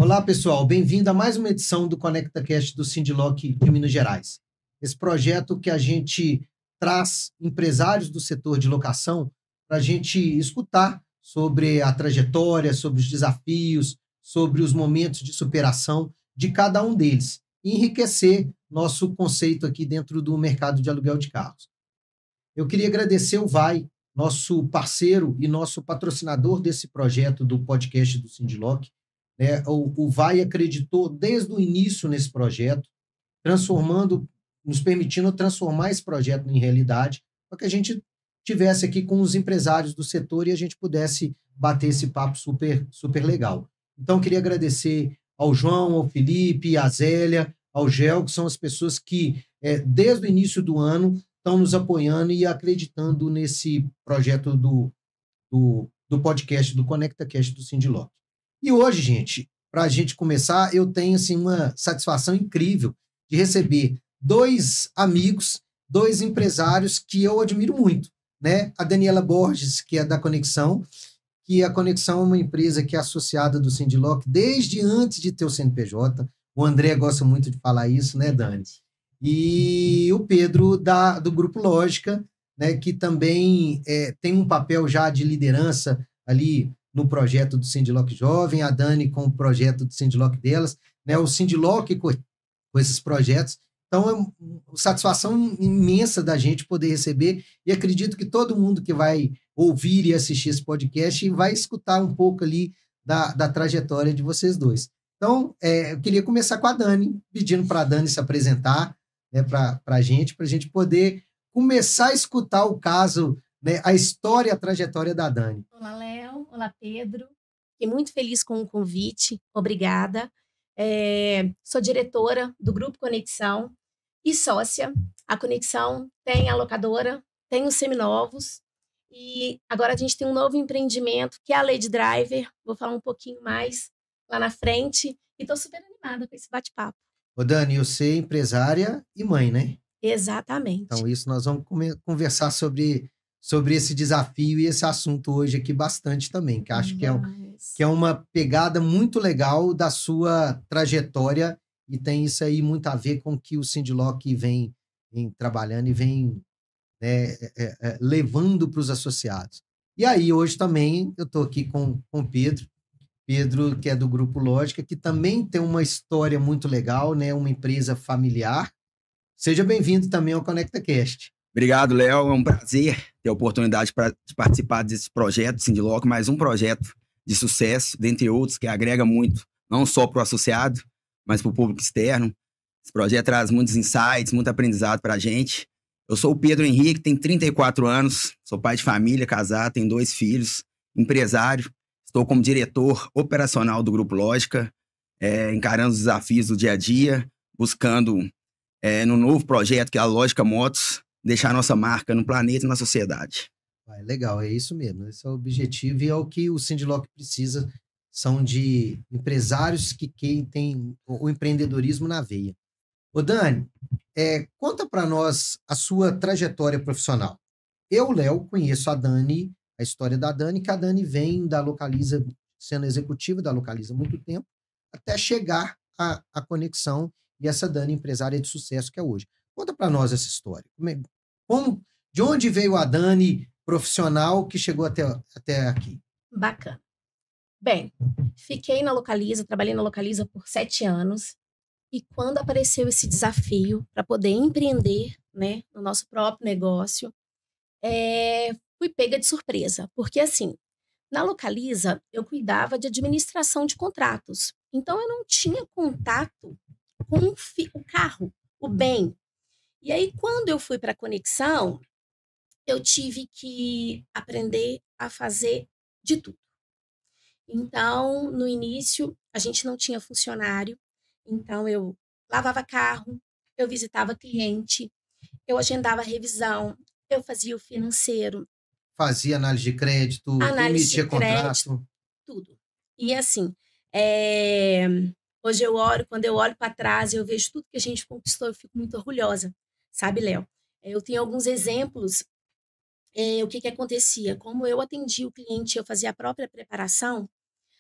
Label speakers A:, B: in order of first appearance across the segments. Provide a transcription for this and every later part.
A: Olá, pessoal. Bem-vindo a mais uma edição do ConectaCast do Sindiloc de Minas Gerais. Esse projeto que a gente traz empresários do setor de locação para a gente escutar sobre a trajetória, sobre os desafios, sobre os momentos de superação de cada um deles e enriquecer nosso conceito aqui dentro do mercado de aluguel de carros. Eu queria agradecer o Vai, nosso parceiro e nosso patrocinador desse projeto do podcast do Sindiloc. O Vai acreditou desde o início nesse projeto, nos permitindo transformar esse projeto em realidade, para que a gente tivesse aqui com os empresários do setor e a gente pudesse bater esse papo super, super legal. Então, queria agradecer ao João, ao Felipe, à Zélia, ao Gel, que são as pessoas que, desde o início do ano, estão nos apoiando e acreditando nesse projeto do podcast, do ConectaCast do Sindiloc. E hoje, gente, para a gente começar, eu tenho assim, uma satisfação incrível de receber dois amigos, dois empresários que eu admiro muito, né? A Daniela Borges, que é da Conexão, que a Conexão é uma empresa que é associada do Sindiloc desde antes de ter o CNPJ. O André gosta muito de falar isso, né, Dani? E o Pedro, do Grupo Lógica, né, que também tem um papel já de liderança ali no projeto do Sindiloc Jovem, a Dani com o projeto do Sindiloc delas, né, o Sindiloc com esses projetos. Então, é uma satisfação imensa da gente poder receber, e acredito que todo mundo que vai ouvir e assistir esse podcast vai escutar um pouco ali da trajetória de vocês dois. Então, eu queria começar com a Dani, pedindo para a Dani se apresentar, né, para a gente poder começar a escutar o caso, né, a história, a trajetória da Dani.
B: Olá, Léo. Olá, Pedro. Fiquei muito feliz com o convite. Obrigada. Sou diretora do Grupo Conexão e sócia. A Conexão tem a locadora, tem os seminovos e agora a gente tem um novo empreendimento que é a Lady Driver. Vou falar um pouquinho mais lá na frente e estou super animada com esse bate-papo.
A: Ô Dani, você é empresária e mãe, né?
B: Exatamente.
A: Então, isso nós vamos conversar sobre esse desafio e esse assunto hoje aqui bastante também, que acho que é uma pegada muito legal da sua trajetória e tem isso aí muito a ver com o que o Sindiloc vem trabalhando e vem, né, levando para os associados. E aí, hoje também, eu estou aqui com o Pedro, que é do Grupo Lógica, que também tem uma história muito legal, né, uma empresa familiar. Seja bem-vindo também ao ConectaCast.
C: Obrigado, Léo. É um prazer ter a oportunidade de participar desse projeto do Sindiloc, mais um projeto de sucesso, dentre outros, que agrega muito, não só para o associado, mas para o público externo. Esse projeto traz muitos insights, muito aprendizado para a gente. Eu sou o Pedro Henrique, tenho 34 anos, sou pai de família, casado, tenho 2 filhos, empresário. Estou como diretor operacional do Grupo Lógica, encarando os desafios do dia a dia, buscando, no novo projeto, que é a Lógica Motos, deixar nossa marca no planeta e na sociedade.
A: Legal, é isso mesmo. Esse é o objetivo e é o que o Sindiloc precisa, são de empresários que têm o empreendedorismo na veia. Ô Dani, conta para nós a sua trajetória profissional. Eu, Léo, conheço a Dani, a história da Dani, que a Dani vem da Localiza, sendo executiva da Localiza há muito tempo, até chegar à Conexão e essa Dani empresária de sucesso que é hoje. Conta para nós essa história. De onde veio a Dani profissional que chegou até aqui?
B: Bacana. Bem, fiquei na Localiza, trabalhei na Localiza por 7 anos. E quando apareceu esse desafio para poder empreender, né, no nosso próprio negócio, fui pega de surpresa. Porque, assim, na Localiza, eu cuidava de administração de contratos. Então, eu não tinha contato com o carro, o bem. E aí, quando eu fui para a Conexão, eu tive que aprender a fazer de tudo. Então, no início, a gente não tinha funcionário. Então, eu lavava carro, eu visitava cliente, eu agendava revisão, eu fazia o financeiro.
A: Fazia análise de crédito, emitia contrato.
B: Tudo. E assim, hoje quando eu olho para trás, eu vejo tudo que a gente conquistou, eu fico muito orgulhosa, sabe, Léo? Eu tenho alguns exemplos, o que acontecia. Como eu atendia o cliente, eu fazia a própria preparação,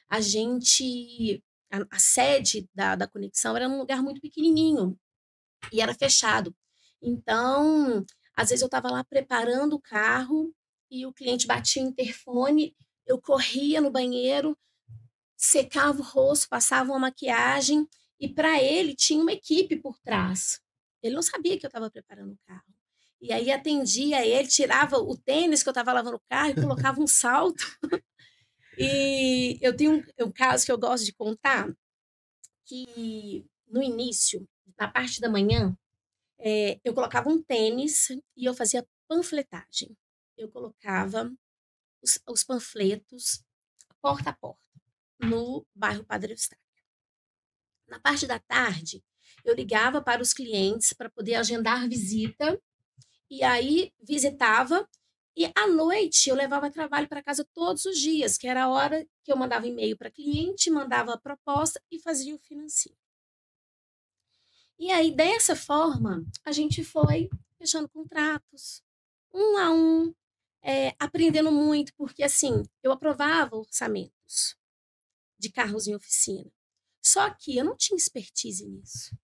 B: a gente a sede da Conexão era num lugar muito pequenininho e era fechado. Então, às vezes eu estava lá preparando o carro e o cliente batia o interfone, eu corria no banheiro, secava o rosto, passava uma maquiagem e para ele tinha uma equipe por trás. Ele não sabia que eu estava preparando o carro. E aí atendia ele, tirava o tênis que eu estava lavando o carro e colocava um salto. E eu tenho um caso que eu gosto de contar, que no início, na parte da manhã, eu colocava um tênis e eu fazia panfletagem. Eu colocava os panfletos porta a porta no bairro Padre Eustáquio. Na parte da tarde, eu ligava para os clientes para poder agendar visita e aí visitava. E à noite eu levava trabalho para casa todos os dias, que era a hora que eu mandava e-mail para cliente, mandava a proposta e fazia o financeiro. E aí, dessa forma, a gente foi fechando contratos, um a um, aprendendo muito, porque assim, eu aprovava orçamentos de carros em oficina. Só que eu não tinha expertise nisso.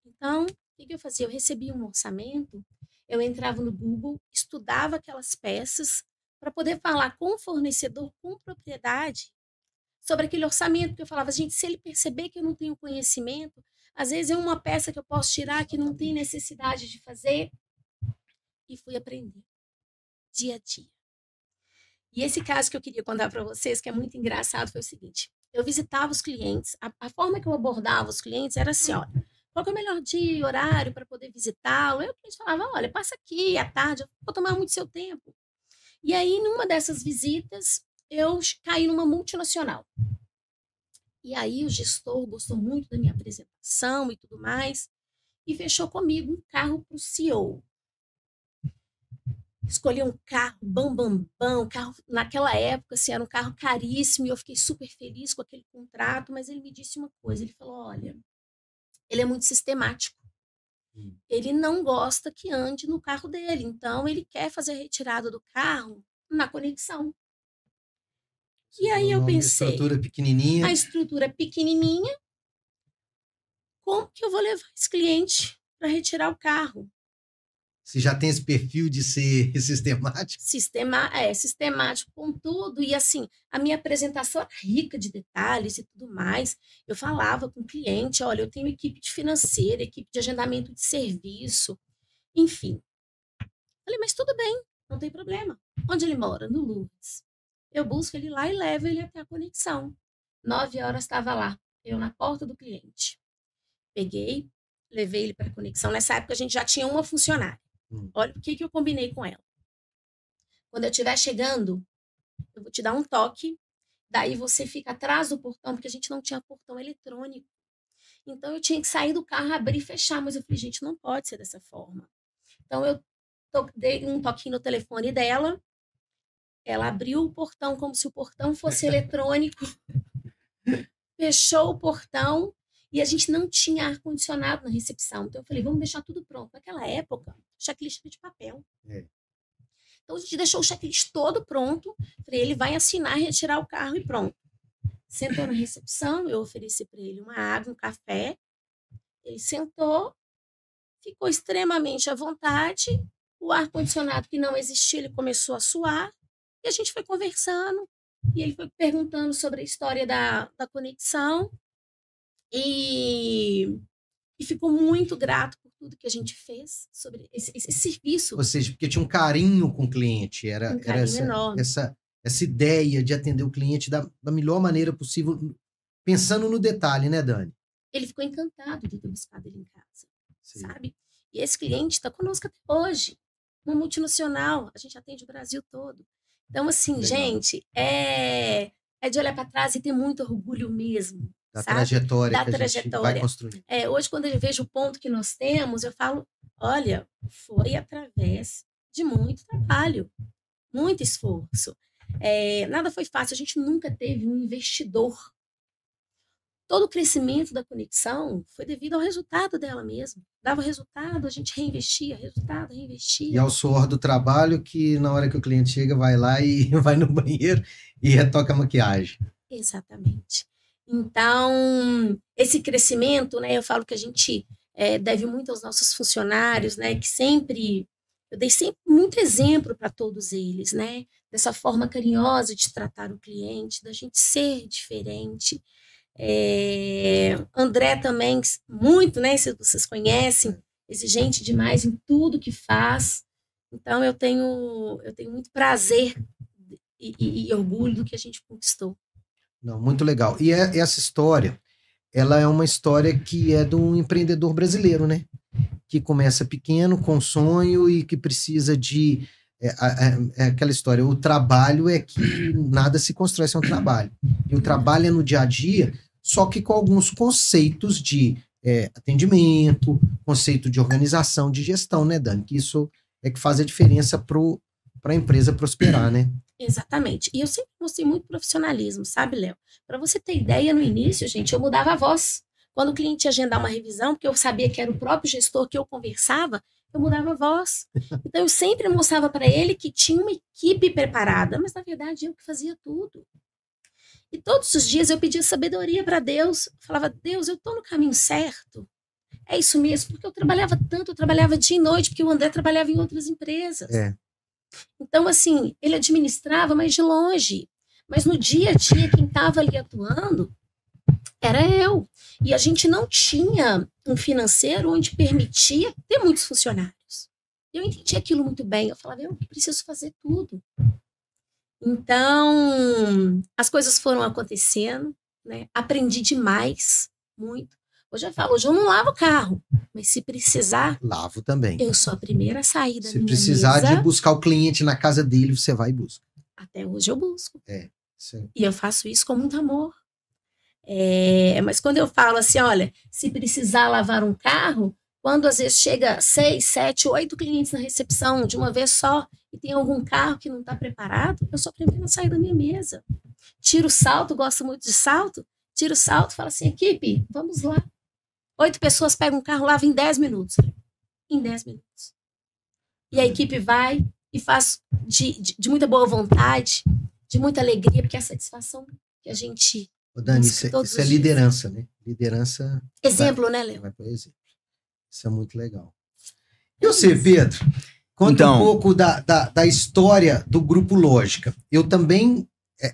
B: Então, o que eu fazia? Eu recebia um orçamento, eu entrava no Google, estudava aquelas peças para poder falar com o fornecedor com propriedade sobre aquele orçamento, porque eu falava, gente, se ele perceber que eu não tenho conhecimento, às vezes é uma peça que eu posso tirar que não tem necessidade de fazer, e fui aprender dia a dia. E esse caso que eu queria contar para vocês, que é muito engraçado, foi o seguinte, eu visitava os clientes, a forma que eu abordava os clientes era assim, olha, qual que é o melhor dia e horário para poder visitá-lo? Aí o cliente falava, olha, passa aqui à tarde, eu vou tomar muito seu tempo. E aí, numa dessas visitas, eu caí numa multinacional. E aí o gestor gostou muito da minha apresentação e tudo mais, e fechou comigo um carro para o CEO. Escolhi um carro um carro, naquela época, assim, era um carro caríssimo, e eu fiquei super feliz com aquele contrato, mas ele me disse uma coisa, ele falou, olha, ele é muito sistemático. Ele não gosta que ande no carro dele, então ele quer fazer a retirada do carro na Conexão. E aí eu pensei, a estrutura é pequenininha, como que eu vou levar esse cliente para retirar o carro?
A: Você já tem esse perfil de ser sistemático?
B: Sistemático com tudo. E assim, a minha apresentação era rica de detalhes e tudo mais. Eu falava com o cliente, olha, eu tenho equipe de financeira, equipe de agendamento de serviço, enfim. Falei, mas tudo bem, não tem problema. Onde ele mora? No Lourdes. Eu busco ele lá e levo ele até a Conexão. 9 horas estava lá, eu na porta do cliente. Peguei, levei ele para a Conexão. Nessa época a gente já tinha uma funcionária. Olha o que eu combinei com ela. Quando eu estiver chegando, eu vou te dar um toque, daí você fica atrás do portão, porque a gente não tinha portão eletrônico. Então eu tinha que sair do carro, abrir e fechar, mas eu falei, gente, não pode ser dessa forma. Então eu dei um toquinho no telefone dela, ela abriu o portão como se o portão fosse eletrônico, fechou o portão e a gente não tinha ar-condicionado na recepção. Então eu falei, vamos deixar tudo pronto. Naquela época, checklist de papel. Então a gente deixou o checklist todo pronto. Falei, ele vai assinar, retirar o carro e pronto. Sentou na recepção, eu ofereci para ele uma água, um café. Ele sentou, ficou extremamente à vontade. O ar-condicionado que não existia, ele começou a suar. E a gente foi conversando. E ele foi perguntando sobre a história da Conexão. E ficou muito grato por tudo que a gente fez sobre esse serviço.
A: Ou seja, porque tinha um carinho com o cliente. Era essa ideia de atender o cliente da melhor maneira possível, pensando no detalhe, né, Dani?
B: Ele ficou encantado de ter buscado ele em casa, sabe? E esse cliente está conosco até hoje. Uma multinacional, a gente atende o Brasil todo. Então, assim, legal. Gente, é de olhar para trás e ter muito orgulho mesmo.
A: Da trajetória
B: da
A: que a gente vai construindo.
B: Hoje, quando eu vejo o ponto que nós temos, eu falo, olha, foi através de muito trabalho, muito esforço. Nada foi fácil, a gente nunca teve um investidor. Todo o crescimento da Conexão foi devido ao resultado dela mesma. Dava resultado, a gente reinvestia, resultado, reinvestia.
A: E ao suor do trabalho que na hora que o cliente chega, vai lá e vai no banheiro e retoca a maquiagem.
B: Exatamente. Então, esse crescimento, né, eu falo que a gente deve muito aos nossos funcionários, né, que eu dei sempre muito exemplo para todos eles, né, dessa forma carinhosa de tratar o cliente, da gente ser diferente. André também, muito, né, se vocês conhecem, exigente demais em tudo que faz. Então, eu tenho muito prazer e orgulho do que a gente conquistou.
A: Não, muito legal. E essa história, ela é uma história que é de um empreendedor brasileiro, né? Que começa pequeno, com sonho e que precisa de... aquela história, o trabalho é que nada se constrói sem um trabalho. E o trabalho é no dia a dia, só que com alguns conceitos de atendimento, conceito de organização, de gestão, né, Dani? Que isso é que faz a diferença para a empresa prosperar, né?
B: Exatamente. E eu sempre mostrei muito profissionalismo, sabe, Léo? Para você ter ideia, no início, gente, eu mudava a voz. Quando o cliente ia agendar uma revisão, porque eu sabia que era o próprio gestor que eu conversava, eu mudava a voz. Então, eu sempre mostrava para ele que tinha uma equipe preparada, mas, na verdade, eu que fazia tudo. E todos os dias eu pedia sabedoria para Deus. Eu falava, Deus, eu estou no caminho certo? É isso mesmo, porque eu trabalhava tanto, eu trabalhava dia e noite, porque o André trabalhava em outras empresas. Então, assim, ele administrava, mas de longe. Mas no dia a dia, quem estava ali atuando era eu. E a gente não tinha um financeiro onde permitia ter muitos funcionários. Eu entendi aquilo muito bem. Eu falava, eu preciso fazer tudo. Então, as coisas foram acontecendo, né? Aprendi demais, muito. Hoje eu falo, hoje eu não lavo o carro, mas se precisar...
A: Lavo também.
B: Eu sou a primeira a sair da minha mesa.
A: Se precisar de buscar o cliente na casa dele, você vai e busca.
B: Até hoje eu busco.
A: Sim.
B: E eu faço isso com muito amor. Mas quando eu falo assim, olha, se precisar lavar um carro, quando às vezes chega 6, 7, 8 clientes na recepção de uma vez só e tem algum carro que não está preparado, eu sou a primeira a sair da minha mesa. Tiro o salto, gosto muito de salto, tiro o salto e falo assim, equipe, vamos lá. 8 pessoas pegam um carro, lava em 10 minutos. Em 10 minutos. E a equipe vai e faz de muita boa vontade, de muita alegria, porque é a satisfação que a gente...
A: Dani, isso é liderança, né? Liderança...
B: Exemplo, né, Léo?
A: Vai por exemplo. Isso é muito legal. E você, Pedro? Conta um pouco da história do Grupo Lógica. Eu também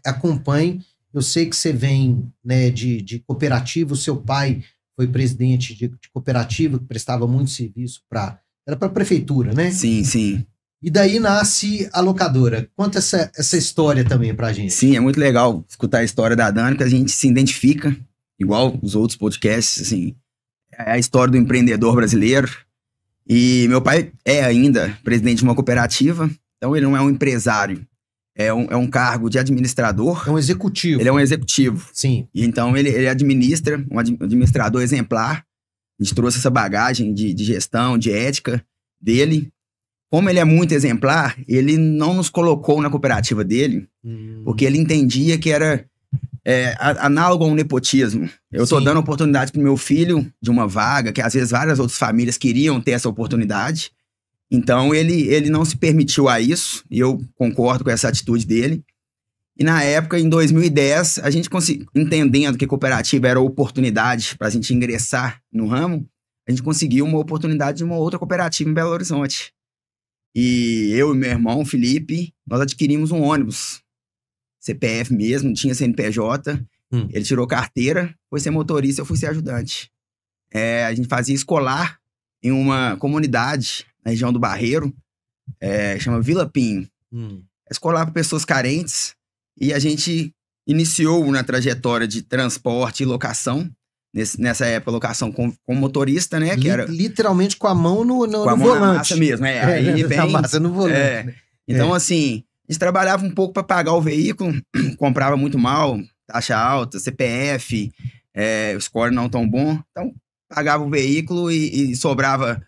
A: acompanho, eu sei que você vem, né, de cooperativa, o seu pai foi presidente de cooperativa, que prestava muito serviço era para a prefeitura, né?
C: Sim, sim.
A: E daí nasce a locadora. Conta essa história também pra gente.
C: Sim, é muito legal escutar a história da Dani, que a gente se identifica, igual os outros podcasts, assim. É a história do empreendedor brasileiro. E meu pai é ainda presidente de uma cooperativa, então ele não é um empresário. É um cargo de administrador.
A: É um executivo.
C: Ele é um executivo.
A: Sim.
C: E então ele administra, um administrador exemplar. A gente trouxe essa bagagem de gestão, de ética dele. Como ele é muito exemplar, ele não nos colocou na cooperativa dele, porque ele entendia que era análogo a um nepotismo. Eu estou dando oportunidade para o meu filho de uma vaga, que às vezes várias outras famílias queriam ter essa oportunidade. Então, ele não se permitiu a isso, e eu concordo com essa atitude dele. E na época, em 2010, a gente entendendo que cooperativa era oportunidade para a gente ingressar no ramo, a gente conseguiu uma oportunidade de uma outra cooperativa em Belo Horizonte. E eu e meu irmão, Felipe, nós adquirimos um ônibus, CPF mesmo, tinha CNPJ, ele tirou carteira, foi ser motorista, eu fui ser ajudante. A gente fazia escolar em uma comunidade na região do Barreiro, chama Vila Pinho. Escolar para pessoas carentes, e a gente iniciou na trajetória de transporte e locação, nessa época, locação com motorista, né? Que era
A: literalmente com a mão no
C: mão
A: volante.
C: Na massa mesmo, aí vem...
A: A massa no volante.
C: Então, assim, a gente trabalhava um pouco para pagar o veículo, comprava muito mal, taxa alta, CPF, o score não tão bom. Então, pagava o veículo e sobrava,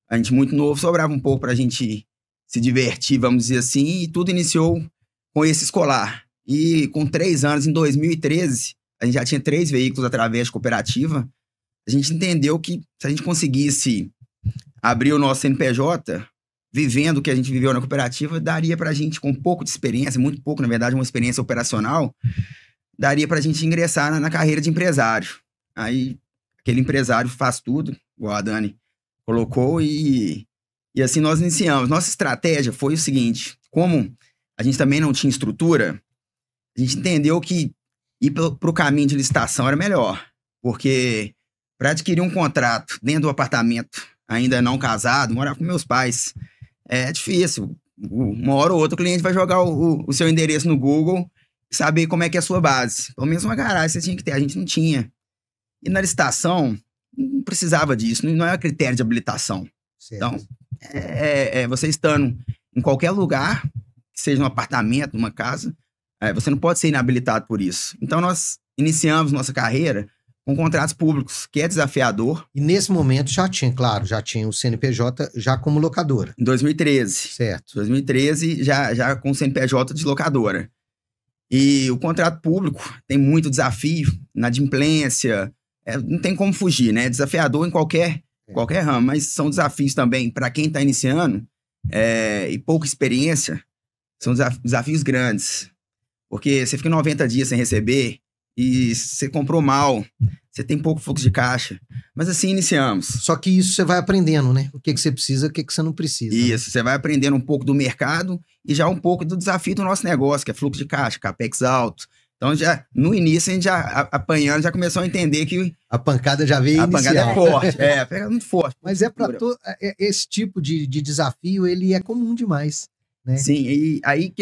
C: a gente muito novo, sobrava um pouco para a gente se divertir, vamos dizer assim, e tudo iniciou com esse escolar. E com 3 anos, em 2013... a gente já tinha 3 veículos através de cooperativa. A gente entendeu que se a gente conseguisse abrir o nosso CNPJ, vivendo o que a gente viveu na cooperativa, daria pra gente, com um pouco de experiência, muito pouco, na verdade, uma experiência operacional, daria para a gente ingressar na carreira de empresário. Aí, aquele empresário faz tudo, igual a Dani colocou, e assim nós iniciamos. Nossa estratégia foi o seguinte: como a gente também não tinha estrutura, a gente entendeu que ir para o caminho de licitação era melhor, porque para adquirir um contrato dentro do apartamento, ainda não casado, morar com meus pais, é difícil. Uma hora ou outra o cliente vai jogar o seu endereço no Google e saber como é que é a sua base. Pelo menos uma garagem você tinha que ter, a gente não tinha. E na licitação, não precisava disso, não é critério de habilitação.
A: Certo.
C: Então, você estando em qualquer lugar, que seja um apartamento, uma casa, você não pode ser inabilitado por isso. Então, nós iniciamos nossa carreira com contratos públicos, que é desafiador.
A: E nesse momento já tinha o CNPJ já como locadora.
C: Em 2013.
A: Certo.
C: 2013, já com o CNPJ de locadora. E o contrato público tem muito desafio, inadimplência, não tem como fugir, né? É desafiador em qualquer ramo, mas são desafios também para quem está iniciando e pouca experiência, são desafios grandes. Porque você fica 90 dias sem receber e você comprou mal, você tem pouco fluxo de caixa. Mas assim iniciamos.
A: Só que isso você vai aprendendo, né? O que você precisa, o que você não precisa.
C: Isso, você vai aprendendo um pouco do mercado e já um pouco do desafio do nosso negócio, que é fluxo de caixa, capex alto. Então, já no início, a gente já apanhando, já começou a entender que
A: a pancada já veio inicial.
C: A pancada é forte, pega muito forte.
A: Mas esse tipo de desafio, ele é comum demais, né?
C: Sim, e aí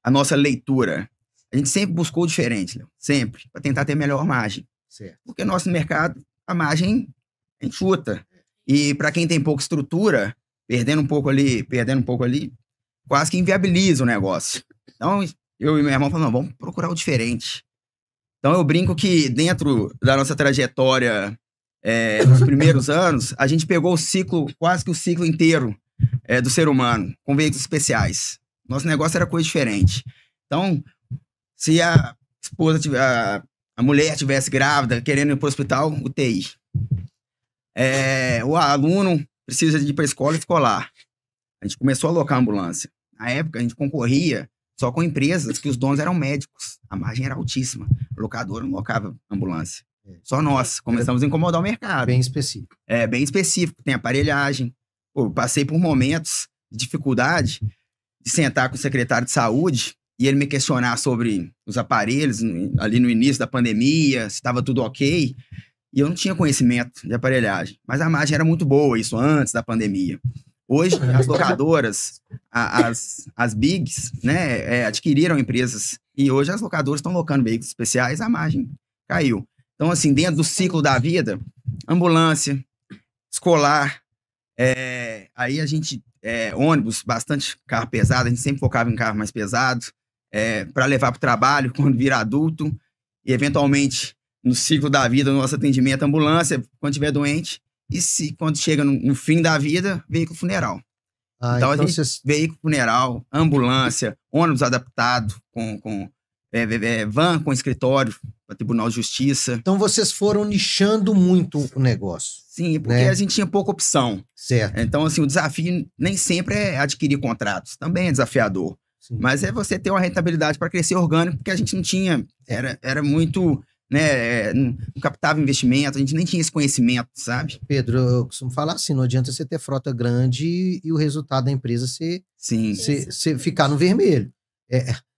C: a nossa leitura, a gente sempre buscou o diferente, Léo, sempre, para tentar ter melhor margem.
A: Certo.
C: Porque nosso mercado, a margem é enxuta. E para quem tem pouca estrutura, perdendo um pouco ali, quase que inviabiliza o negócio. Então, eu e meu irmão falamos, vamos procurar o diferente. Então, eu brinco que dentro da nossa trajetória nos primeiros anos, a gente pegou quase que o ciclo inteiro do ser humano, com veículos especiais. Nosso negócio era coisa diferente. Então, se a mulher tivesse grávida, querendo ir para o hospital, UTI. O aluno precisa de ir para a escola escolar. A gente começou a alocar ambulância. Na época, a gente concorria só com empresas que os donos eram médicos. A margem era altíssima. O locador não locava ambulância. Só nós começamos a incomodar o mercado.
A: Bem específico.
C: Bem específico. Tem aparelhagem. Pô, passei por momentos de dificuldade de sentar com o secretário de saúde e ele me questionar sobre os aparelhos ali no início da pandemia, se estava tudo ok. E eu não tinha conhecimento de aparelhagem. Mas a margem era muito boa, isso antes da pandemia. Hoje, as locadoras, as bigs, né, adquiriram empresas. E hoje as locadoras estão locando veículos especiais, a margem caiu. Então, assim, dentro do ciclo da vida, ambulância, escolar, aí a gente, ônibus, bastante carro pesado, a gente sempre focava em carro mais pesado, para levar para o trabalho quando vira adulto. E, eventualmente, no ciclo da vida, no nosso atendimento, ambulância, quando estiver doente. E quando chega no fim da vida, veículo funeral. Então, a gente, veículo funeral, ambulância, ônibus adaptado, com van com escritório para Tribunal de Justiça.
A: Então, vocês foram nichando muito o negócio.
C: Sim, porque a gente tinha pouca opção.
A: Certo.
C: Então, assim, o desafio nem sempre é adquirir contratos. Também é desafiador. Sim. Mas é você ter uma rentabilidade para crescer orgânico, porque a gente não tinha... Era muito... não captava investimento, a gente nem tinha esse conhecimento, sabe?
A: Pedro, eu costumo falar assim, não adianta você ter frota grande e o resultado da empresa você ficar no vermelho.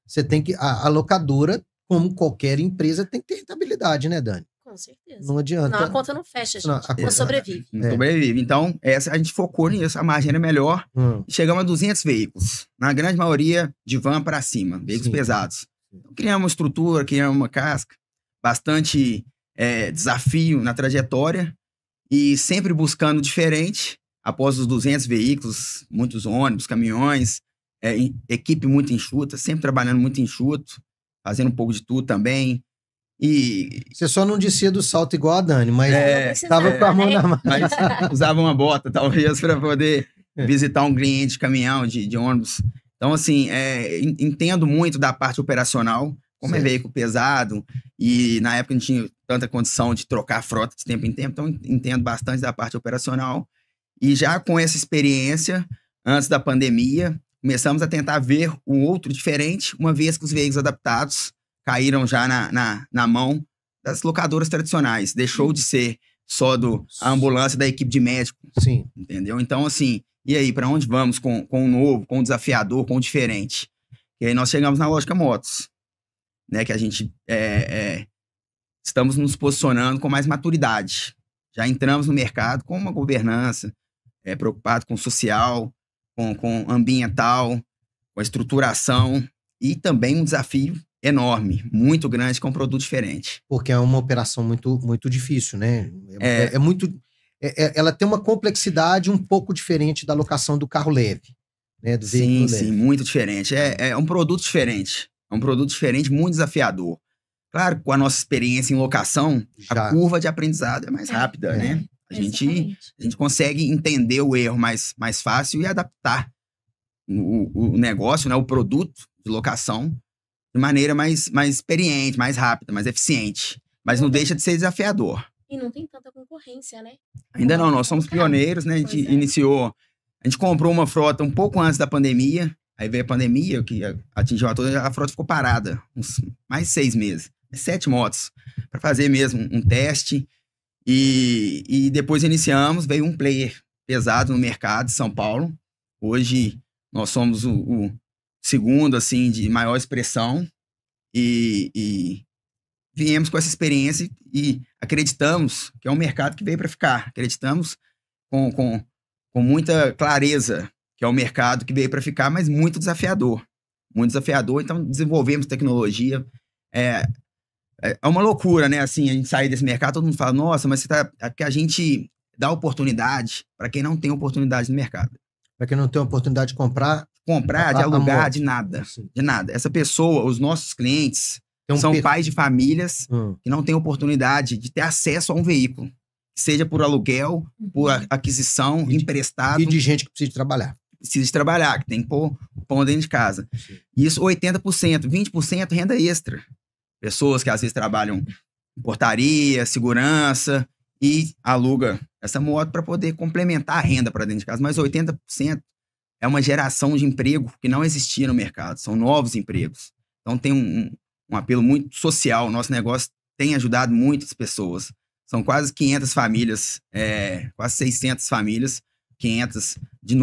A: Você tem que, a locadora, como qualquer empresa, tem que ter rentabilidade, né, Dani?
B: Com certeza.
A: Não adianta.
B: Não, a conta não fecha, gente. Não sobrevive.
C: Não sobrevive. Então, a gente focou nisso, a margem era melhor. Chegamos a 200 veículos, na grande maioria de van para cima, veículos pesados. Então, criamos uma estrutura, criamos uma casca, bastante desafio na trajetória e sempre buscando diferente. Após os 200 veículos, muitos ônibus, caminhões, equipe muito enxuta, sempre trabalhando muito enxuto, fazendo um pouco de tudo também. E
A: você só não descia do salto igual a Dani, mas estava com a mão na mão.
C: Mas usava uma bota, talvez, para poder visitar um cliente de caminhão, de ônibus. Então, assim, entendo muito da parte operacional, como é veículo pesado, e na época não tinha tanta condição de trocar a frota de tempo em tempo, então entendo bastante da parte operacional. E já com essa experiência, antes da pandemia, começamos a tentar ver um outro diferente, uma vez que os veículos adaptados caíram já na mão das locadoras tradicionais. Deixou de ser só a ambulância da equipe de médico.
A: Sim.
C: Entendeu? Então, assim, e aí, para onde vamos com o novo, com o desafiador, com o diferente? E aí nós chegamos na Lógica Motos, né? Que a gente estamos nos posicionando com mais maturidade. Já entramos no mercado com uma governança, preocupado com o social, com ambiental, com a estruturação e também um desafio enorme, muito grande, com um produto diferente.
A: Porque é uma operação muito, muito difícil, né? Ela tem uma complexidade um pouco diferente da locação do carro leve, né? Do veículo leve.
C: Sim, muito diferente. É um produto diferente. É um produto diferente, muito desafiador. Claro, com a nossa experiência em locação, a curva de aprendizado é mais rápida, né? A gente consegue entender o erro mais fácil e adaptar o negócio, né, o produto de locação de maneira mais experiente, mais rápida, mais eficiente. Mas não deixa de ser desafiador.
B: E não tem tanta concorrência, né?
C: Ainda não, nós somos pioneiros, né? A gente a gente comprou uma frota um pouco antes da pandemia, aí veio a pandemia, que atingiu a frota ficou parada, uns mais 6 meses. 7 motos, para fazer mesmo um teste. E depois iniciamos, veio um player pesado no mercado de São Paulo. Hoje nós somos o segundo, assim, de maior expressão. E viemos com essa experiência e acreditamos que é um mercado que veio para ficar. Acreditamos com muita clareza que é um mercado que veio para ficar, mas muito desafiador. Muito desafiador, então desenvolvemos tecnologia. É uma loucura, né? Assim, a gente sair desse mercado, todo mundo fala, nossa, mas é porque a gente dá oportunidade para quem não tem oportunidade no mercado.
A: Para quem não tem oportunidade de comprar,
C: de alugar, de nada. Sim. De nada. Essa pessoa, os nossos clientes, são pais de famílias que não têm oportunidade de ter acesso a um veículo. Seja por aluguel, por aquisição, emprestado.
A: E de gente que precisa trabalhar.
C: Precisa de trabalhar, que tem que pôr pão dentro de casa. Sim. Isso 80%, 20% renda extra. Pessoas que às vezes trabalham em portaria, segurança e aluga essa moto para poder complementar a renda para dentro de casa. Mas 80% é uma geração de emprego que não existia no mercado. São novos empregos. Então tem um apelo muito social. O nosso negócio tem ajudado muitas pessoas. São quase 500 famílias, quase 600 famílias, 500 de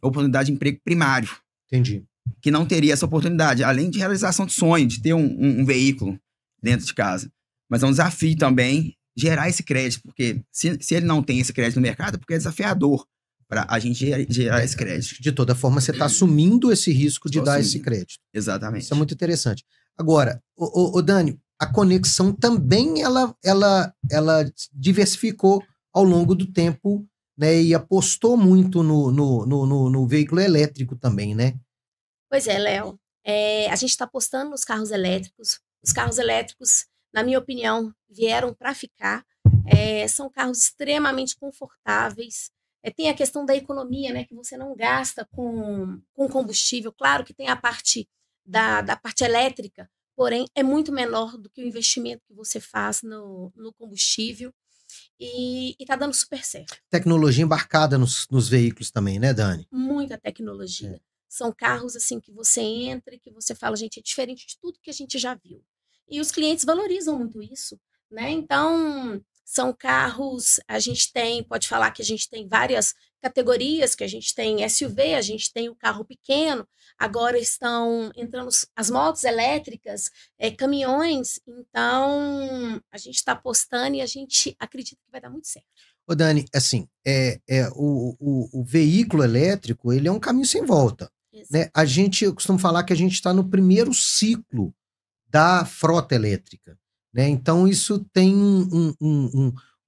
C: oportunidade de emprego primário.
A: Entendi.
C: Que não teria essa oportunidade, além de realização de sonho, de ter um veículo dentro de casa. Mas é um desafio também gerar esse crédito, porque se ele não tem esse crédito no mercado, é porque é desafiador para a gente gerar esse crédito.
A: De toda forma, você está assumindo esse risco de dar esse crédito.
C: Exatamente.
A: Isso é muito interessante. Agora, Dani, a Conexão também ela diversificou ao longo do tempo, né, e apostou muito no veículo elétrico também, né?
B: Pois é, Léo. A gente está apostando nos carros elétricos. Os carros elétricos, na minha opinião, vieram para ficar. São carros extremamente confortáveis. Tem a questão da economia, né, que você não gasta com combustível. Claro que tem a parte da parte elétrica, porém é muito menor do que o investimento que você faz no combustível. E está dando super certo.
A: Tecnologia embarcada nos veículos também, né, Dani?
B: Muita tecnologia. São carros assim que você entra e que você fala, gente, é diferente de tudo que a gente já viu. E os clientes valorizam muito isso, né? Então, são carros, a gente pode falar que a gente tem várias categorias, que a gente tem SUV, a gente tem o carro pequeno, agora estão entrando as motos elétricas, caminhões, então a gente está apostando e a gente acredita que vai dar muito certo.
A: Ô Dani, assim, o veículo elétrico, ele é um caminho sem volta. Né? Eu costumo falar que a gente está no primeiro ciclo da frota elétrica. Né? Então, isso tem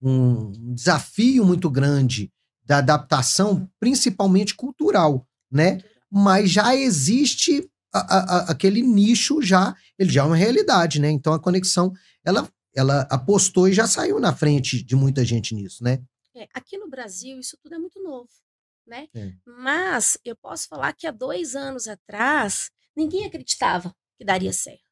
A: um desafio muito grande da adaptação, principalmente cultural, né? Mas já existe aquele nicho, ele já é uma realidade, né? Então, a Conexão, ela apostou e já saiu na frente de muita gente nisso, né?
B: Aqui no Brasil, isso tudo é muito novo, né? Mas eu posso falar que há 2 anos atrás, ninguém acreditava que daria certo,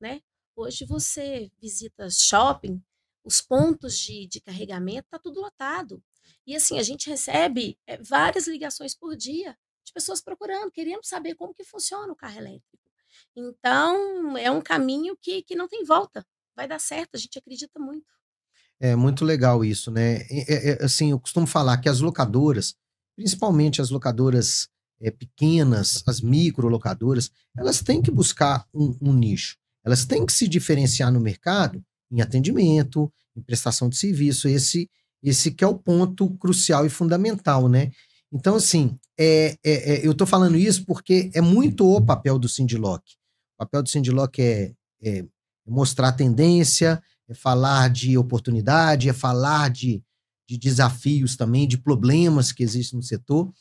B: né? Hoje você visita shopping, os pontos de carregamento, tá tudo lotado. E assim, a gente recebe várias ligações por dia de pessoas procurando, querendo saber como que funciona o carro elétrico. Então, é um caminho que não tem volta. Vai dar certo, a gente acredita muito.
A: É muito legal isso, né? Assim, eu costumo falar que as locadoras, principalmente as locadoras pequenas, as microlocadoras, elas têm que buscar um nicho. Elas têm que se diferenciar no mercado em atendimento, em prestação de serviço. Esse que é o ponto crucial e fundamental, né? Então, assim, eu estou falando isso porque é muito o papel do Sindiloc. O papel do Sindiloc é mostrar a tendência, é falar de oportunidade, é falar de desafios também, de problemas que existem no setor,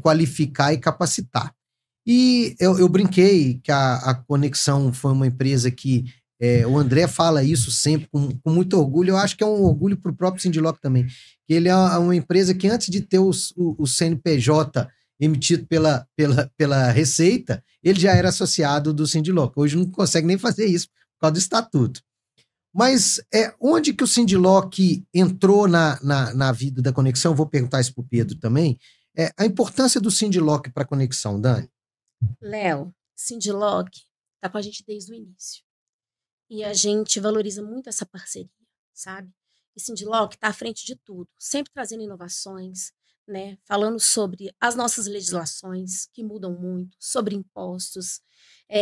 A: qualificar e capacitar. E eu brinquei que a Conexão foi uma empresa que o André fala isso sempre com muito orgulho. Eu acho que é um orgulho para o próprio Sindiloc também. Que ele é uma empresa que, antes de ter o CNPJ emitido pela Receita, ele já era associado do Sindiloc. Hoje não consegue nem fazer isso por causa do estatuto. Mas onde que o Sindiloc entrou na vida da Conexão? Vou perguntar isso para o Pedro também. A importância do Sindiloc para a Conexão, Dani?
B: Léo, Sindiloc está com a gente desde o início. E a gente valoriza muito essa parceria, sabe? E Sindiloc está à frente de tudo, sempre trazendo inovações, né? Falando sobre as nossas legislações, que mudam muito, sobre impostos.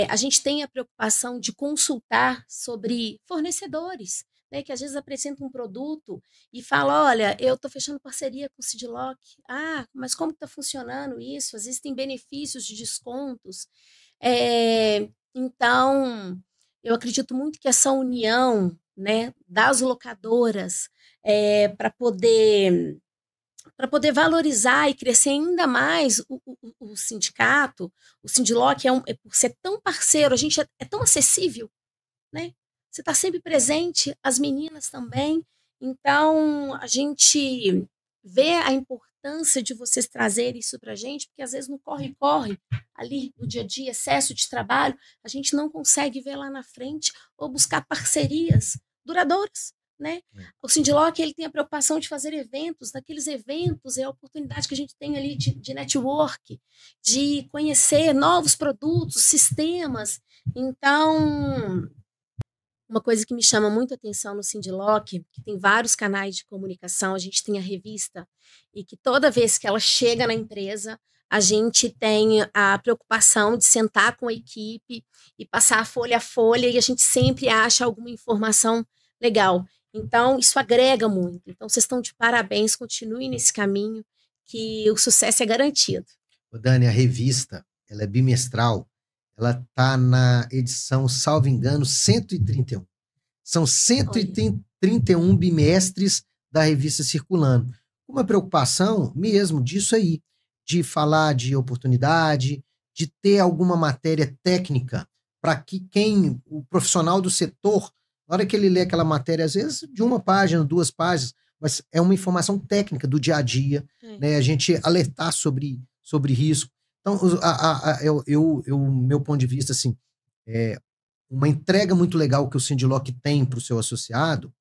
B: A gente tem a preocupação de consultar sobre fornecedores, né, que às vezes apresentam um produto e fala, olha, eu estou fechando parceria com o Sindiloc. Ah, mas como está funcionando isso? Às vezes tem benefícios de descontos. Então, eu acredito muito que essa união, né, das locadoras para poder valorizar e crescer ainda mais o sindicato, o Sindiloc por ser tão parceiro, a gente é tão acessível, né? Você está sempre presente, as meninas também. Então, a gente vê a importância de vocês trazerem isso para a gente, porque às vezes no corre-corre, ali no dia a dia, excesso de trabalho, a gente não consegue ver lá na frente ou buscar parcerias duradouras. Né? O Sindiloc, ele tem a preocupação de fazer eventos, naqueles eventos é a oportunidade que a gente tem ali de network, de conhecer novos produtos, sistemas. Então, uma coisa que me chama muito a atenção no Sindiloc, que tem vários canais de comunicação, a gente tem a revista, e que toda vez que ela chega na empresa, a gente tem a preocupação de sentar com a equipe e passar folha a folha, e a gente sempre acha alguma informação legal. Então, isso agrega muito. Então, vocês estão de parabéns, continuem nesse caminho, que o sucesso é garantido.
A: Dani, a revista, ela é bimestral, ela está na edição, salvo engano, 131. São 131 bimestres da revista circulando. Uma preocupação mesmo disso aí, de falar de oportunidade, de ter alguma matéria técnica, para que o profissional do setor, na hora que ele lê aquela matéria, às vezes de uma página, 2 páginas, mas é uma informação técnica do dia a dia, né? A gente alertar sobre risco. Então, meu ponto de vista, assim, uma entrega muito legal que o Sindiloc tem para o seu associado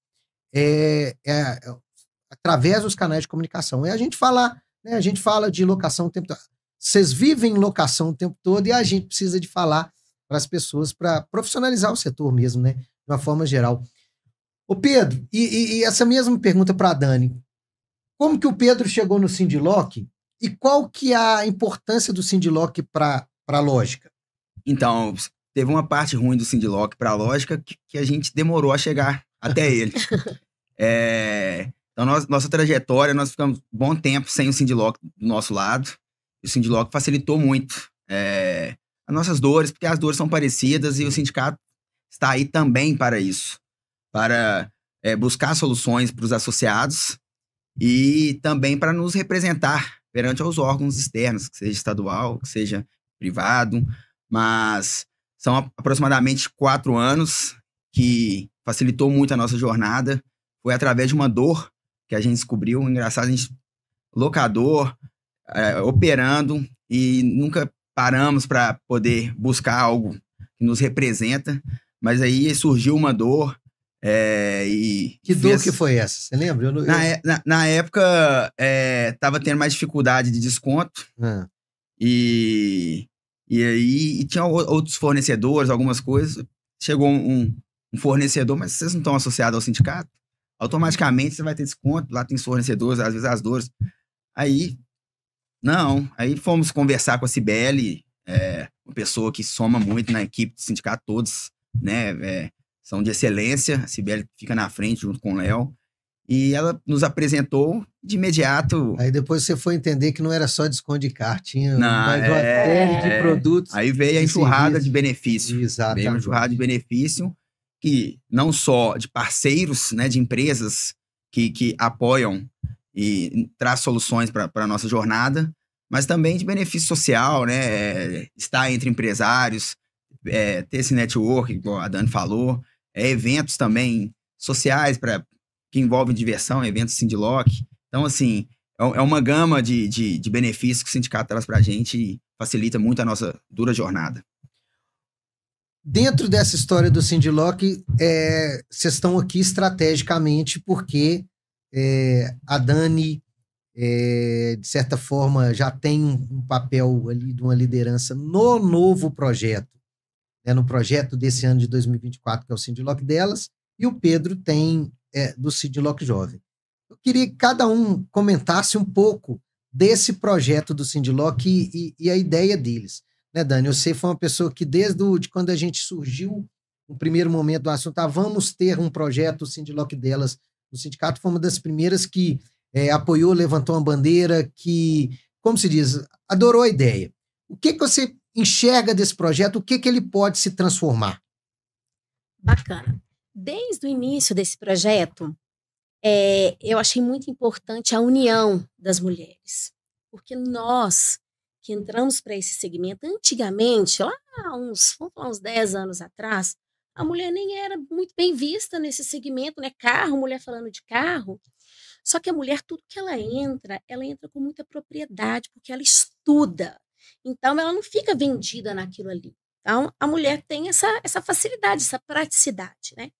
A: através dos canais de comunicação. A gente falar, né? A gente fala de locação o tempo todo. Vocês vivem locação o tempo todo e a gente precisa de falar para as pessoas, para profissionalizar o setor mesmo, né? De uma forma geral. Ô Pedro, e essa mesma pergunta para a Dani. Como que o Pedro chegou no Sindiloc e qual que é a importância do Sindiloc para a lógica?
C: Então, teve uma parte ruim do Sindiloc para a lógica que a gente demorou a chegar até ele. Então, nossa trajetória, nós ficamos um bom tempo sem o Sindiloc do nosso lado. E o Sindiloc facilitou muito as nossas dores, porque as dores são parecidas e o sindicato está aí também para isso, para buscar soluções para os associados e também para nos representar perante os órgãos externos, que seja estadual, que seja privado, mas são aproximadamente 4 anos que facilitou muito a nossa jornada. Foi através de uma dor que a gente descobriu, engraçado, a gente locador, operando e nunca paramos para poder buscar algo que nos representa, mas aí surgiu uma dor.
A: Que dor que foi essa? Você lembra?
C: Na época, estava tendo mais dificuldade de desconto e E aí tinha outros fornecedores, algumas coisas. Chegou um fornecedor, mas vocês não estão associados ao sindicato? Automaticamente você vai ter desconto. Lá tem fornecedores, às vezes as dores. Aí, não. Aí fomos conversar com a Cibele, uma pessoa que soma muito na equipe do sindicato, todos, né? São de excelência. A Cibele fica na frente junto com o Léo. E ela nos apresentou de imediato.
A: Aí depois você foi entender que não era só desconto de carro, tinha
C: Não,
A: mais uma série de produtos.
C: Aí veio a enxurrada de benefício.
A: Exatamente.
C: Veio uma enxurrada de benefício que não só de parceiros, né, de empresas que apoiam e traz soluções para a nossa jornada, mas também de benefício social, né? Estar entre empresários, ter esse network, igual a Dani falou, eventos também sociais que envolvem diversão, eventos Sindiloc. Então, assim, é uma gama de benefícios que o sindicato traz para a gente e facilita muito a nossa dura jornada.
A: Dentro dessa história do Sindiloc, vocês estão aqui estrategicamente porque a Dani, de certa forma, já tem um papel ali de uma liderança no novo projeto, né, no projeto desse ano de 2024, que é o Sindiloc delas, e o Pedro tem do Sindiloc Jovem. Eu queria que cada um comentasse um pouco desse projeto do Sindiloc e a ideia deles. Né, Dani? Você foi uma pessoa que desde quando a gente surgiu, no primeiro momento do assunto, vamos ter um projeto, o Sindiloc delas, no sindicato, foi uma das primeiras que apoiou, levantou uma bandeira, que, como se diz, adorou a ideia. O que você enxerga desse projeto? O que ele pode se transformar?
B: Bacana. Desde o início desse projeto, eu achei muito importante a união das mulheres, porque nós que entramos para esse segmento, antigamente, lá vamos falar uns 10 anos atrás, a mulher nem era muito bem vista nesse segmento, né? Carro, mulher falando de carro. Só que a mulher, tudo que ela entra com muita propriedade, porque ela estuda. Então, ela não fica vendida naquilo ali. Então, a mulher tem essa facilidade, essa praticidade, né?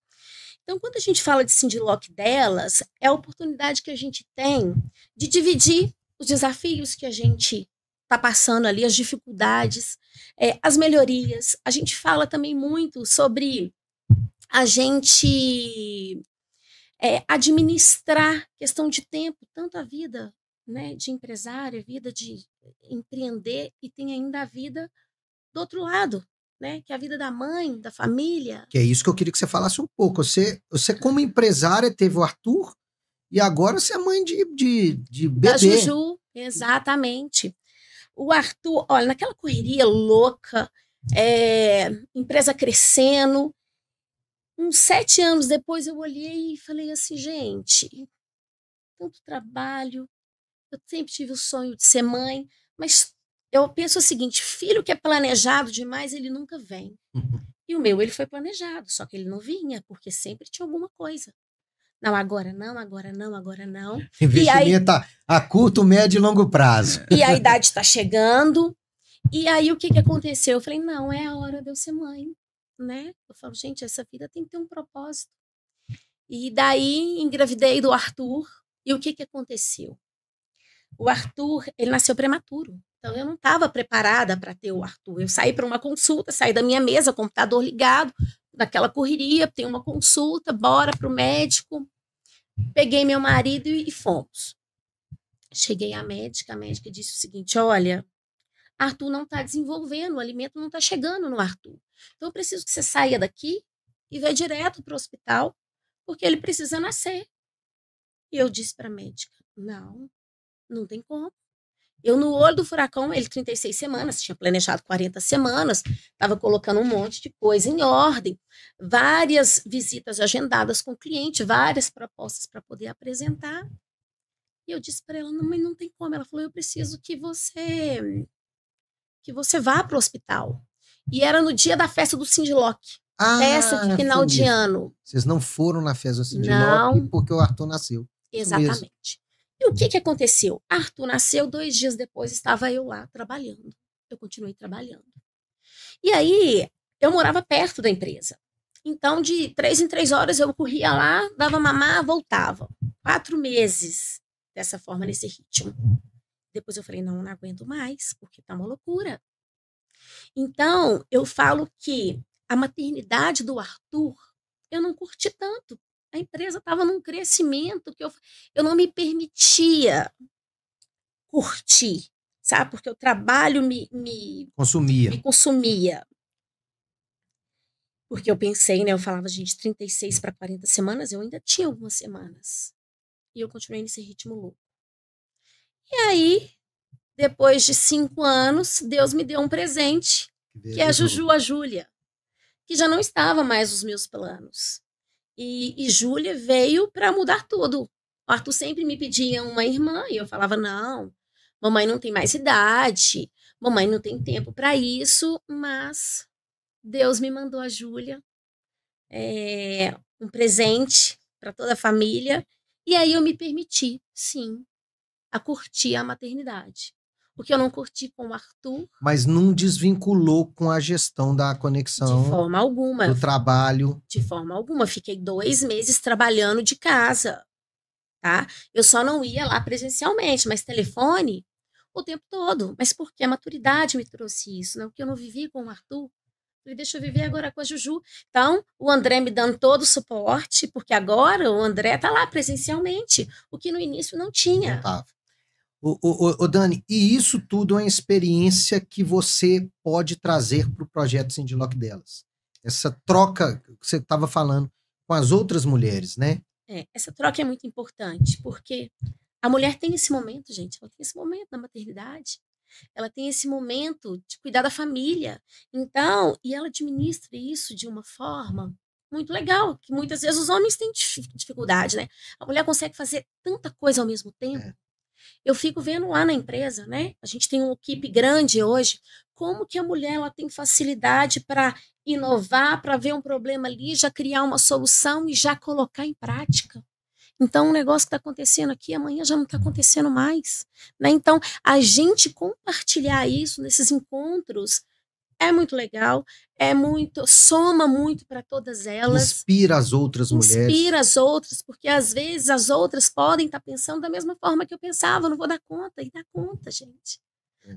B: Então, quando a gente fala de Sindiloc delas, é a oportunidade que a gente tem de dividir os desafios que a gente está passando ali, as dificuldades, as melhorias. A gente fala também muito sobre a gente administrar questão de tempo, tanto a vida, né, de empresária, a vida de empreender, e tem ainda a vida do outro lado, né, que é a vida da mãe, da família.
A: Que é isso que eu queria que você falasse um pouco. Você como empresária, teve o Arthur, e agora você é mãe de bebê.
B: Da Juju, exatamente. O Arthur, olha, naquela correria louca, empresa crescendo, uns 7 anos depois eu olhei e falei assim, gente, tanto trabalho, eu sempre tive o sonho de ser mãe, mas eu penso o seguinte, filho que é planejado demais, ele nunca vem. E o meu, ele foi planejado, só que ele não vinha, porque sempre tinha alguma coisa. Não, agora não, agora não, agora não.
A: Investimento a curto, médio e longo prazo.
B: E a idade está chegando. E aí, o que aconteceu? Eu falei, não, é a hora de eu ser mãe, né? Eu falo, gente, essa vida tem que ter um propósito. E daí, engravidei do Arthur. E o que aconteceu? O Arthur, ele nasceu prematuro. Então, eu não estava preparada para ter o Arthur. Eu saí para uma consulta, saí da minha mesa, computador ligado, naquela correria, tem uma consulta, bora para o médico. Peguei meu marido e fomos. Cheguei à médica, a médica disse o seguinte, olha, Arthur não está desenvolvendo, o alimento não está chegando no Arthur. Então, eu preciso que você saia daqui e vá direto para o hospital, porque ele precisa nascer. E eu disse para a médica, não tem como. Eu, no olho do furacão, ele 36 semanas, tinha planejado 40 semanas, estava colocando um monte de coisa em ordem, várias visitas agendadas com o cliente, várias propostas para poder apresentar. E eu disse para ela, não, mas não tem como. Ela falou, eu preciso que você vá para o hospital. E era no dia da festa do Sindiloc, festa de final de ano.
A: Vocês não foram na festa do Sindiloc porque o Arthur nasceu.
B: Exatamente. E o que aconteceu? Arthur nasceu, 2 dias depois estava eu lá trabalhando. Eu continuei trabalhando. E aí, eu morava perto da empresa. Então, de 3 em 3 horas, eu corria lá, dava mamar, voltava. 4 meses dessa forma, nesse ritmo. Depois eu falei, não aguento mais, porque tá uma loucura. Então, eu falo que a maternidade do Arthur, eu não curti tanto. A empresa estava num crescimento que eu não me permitia curtir, sabe? Porque o trabalho me consumia. Porque eu pensei, né? Eu falava, gente, 36 para 40 semanas, eu ainda tinha algumas semanas. E eu continuei nesse ritmo louco. E aí, depois de 5 anos, Deus me deu um presente, que é a Juju, a Júlia, que já não estava mais nos meus planos. E Júlia veio para mudar tudo. O Arthur sempre me pedia uma irmã, e eu falava, não, mamãe não tem mais idade, mamãe não tem tempo para isso, mas Deus me mandou a Júlia, um presente para toda a família, e aí eu me permiti, sim, a curtir a maternidade. O que eu não curti com o Arthur.
A: Mas não desvinculou com a gestão da conexão.
B: De forma alguma.
A: Do trabalho.
B: De forma alguma. Fiquei 2 meses trabalhando de casa, tá? Eu só não ia lá presencialmente, mas telefone o tempo todo. Mas porque a maturidade me trouxe isso, né? Porque eu não vivi com o Arthur. Falei, deixa eu viver agora com a Juju. Então, o André me dando todo o suporte, porque agora o André tá lá presencialmente, o que no início não tinha.
A: Não tava. Ô, Dani, e isso tudo é uma experiência que você pode trazer para o projeto Sindilock delas. Essa troca que você estava falando com as outras mulheres, né?
B: Essa troca é muito importante, porque a mulher tem esse momento, gente, ela tem esse momento na maternidade, ela tem esse momento de cuidar da família. Então, e ela administra isso de uma forma muito legal, que muitas vezes os homens têm dificuldade, né? A mulher consegue fazer tanta coisa ao mesmo tempo. Eu fico vendo lá na empresa, né? A gente tem uma equipe grande hoje. Como que a mulher ela tem facilidade para inovar, para ver um problema ali, já criar uma solução e já colocar em prática? Então, um negócio que está acontecendo aqui, amanhã já não está acontecendo mais, né? Então, a gente compartilhar isso nesses encontros é muito legal, soma muito para todas elas.
A: Inspira as outras mulheres.
B: Inspira as outras, porque às vezes as outras podem estar pensando da mesma forma que eu pensava, não vou dar conta. E dá conta, gente.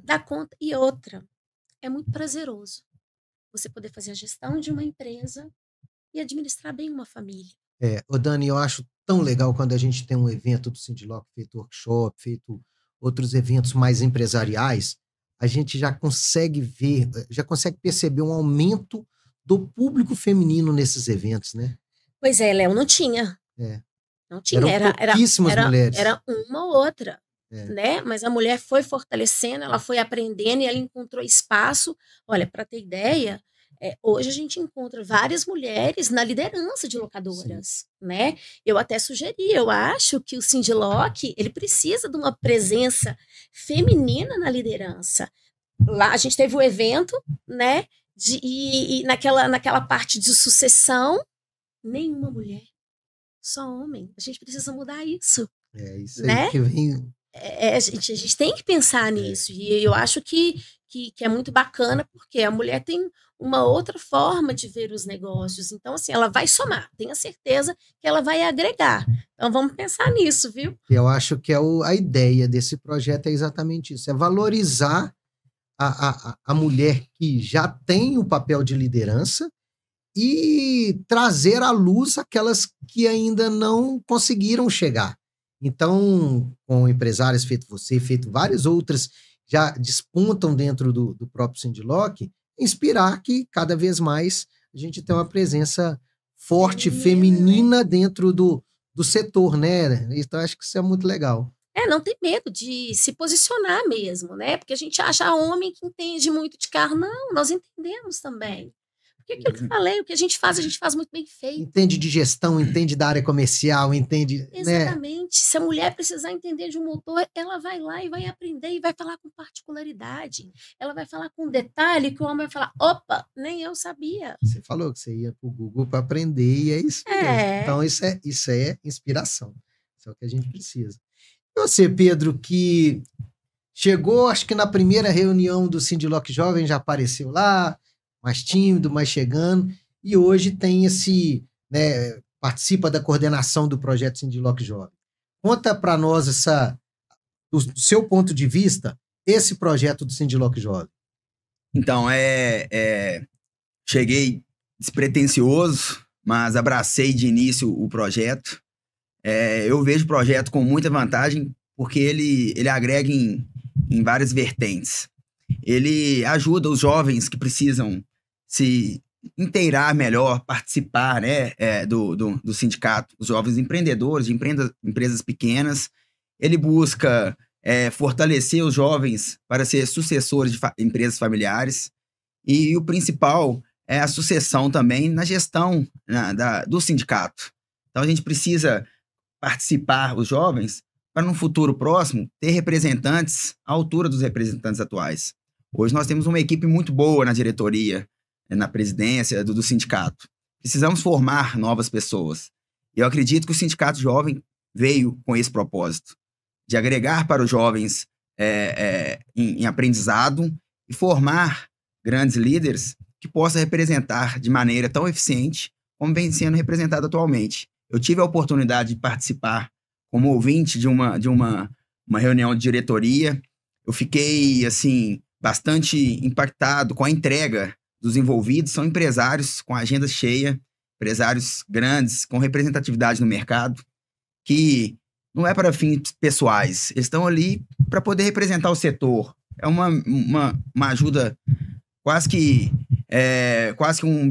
B: Dá conta. E outra, é muito prazeroso você poder fazer a gestão de uma empresa e administrar bem uma família.
A: Ô Dani, eu acho tão legal quando a gente tem um evento do Sindilock, feito workshop, feito outros eventos mais empresariais, a gente já consegue ver, já consegue perceber um aumento do público feminino nesses eventos, né?
B: Pois é, Léo, não tinha. Não tinha,
A: eram pouquíssimas mulheres.
B: Era uma ou outra, né? Mas a mulher foi fortalecendo, ela foi aprendendo e ela encontrou espaço. Olha, para ter ideia, hoje a gente encontra várias mulheres na liderança de locadoras, né? Eu até sugeri, eu acho que o Sindilock, ele precisa de uma presença feminina na liderança. Lá a gente teve o evento, né? E naquela parte de sucessão, nenhuma mulher, só homem. A gente precisa mudar isso.
A: Isso
B: né?
A: aí que vem...
B: A gente tem que pensar nisso. E eu acho que é muito bacana, porque a mulher tem uma outra forma de ver os negócios. Então, assim, ela vai somar. Tenha certeza que ela vai agregar. Então, vamos pensar nisso, viu?
A: Eu acho que a ideia desse projeto é exatamente isso. É valorizar a mulher que já tem o papel de liderança e trazer à luz aquelas que ainda não conseguiram chegar. Então, com empresários feito você, feito várias outras, já despontam dentro do próprio Sindilock, inspirar que cada vez mais a gente tem uma presença forte, feminina dentro do setor, né? Então, acho que isso é muito legal.
B: Não tem medo de se posicionar mesmo, né? Porque a gente acha homem que entende muito de carro. Não, nós entendemos também. Porque aquilo que eu falei, o que a gente faz muito bem feito.
A: Entende de gestão, entende da área comercial, entende...
B: Exatamente.
A: Né?
B: Se a mulher precisar entender de um motor, ela vai lá e vai aprender e vai falar com particularidade. Ela vai falar com detalhe que o homem vai falar, opa, nem eu sabia.
A: Você falou que você ia para o Google para aprender e é isso mesmo. Então, isso é inspiração. Isso é o que a gente precisa. E você, Pedro, que chegou, acho que na primeira reunião do Sindilock Jovem, já apareceu lá, mais tímido, mais chegando, e hoje tem né, participa da coordenação do projeto Sindilock Jovem. Conta para nós do seu ponto de vista, esse projeto do Sindilock Jovem.
C: Então, cheguei despretensioso, mas abracei de início o projeto. Eu vejo o projeto com muita vantagem, porque ele agrega em várias vertentes. Ele ajuda os jovens que precisam se inteirar melhor, participar, né, do sindicato, os jovens empreendedores de empresas pequenas. Ele busca fortalecer os jovens para ser sucessores de empresas familiares. E o principal é a sucessão também na gestão do sindicato. Então, a gente precisa participar, os jovens, para no futuro próximo ter representantes à altura dos representantes atuais. Hoje nós temos uma equipe muito boa na diretoria, na presidência do sindicato. Precisamos formar novas pessoas. Eu acredito que o Sindicato Jovem veio com esse propósito, de agregar para os jovens em aprendizado e formar grandes líderes que possam representar de maneira tão eficiente como vem sendo representado atualmente. Eu tive a oportunidade de participar como ouvinte de uma reunião de diretoria. Eu fiquei, assim, bastante impactado com a entrega dos envolvidos. São empresários com agenda cheia, empresários grandes, com representatividade no mercado, que não é para fins pessoais. Eles estão ali para poder representar o setor. É uma ajuda quase que um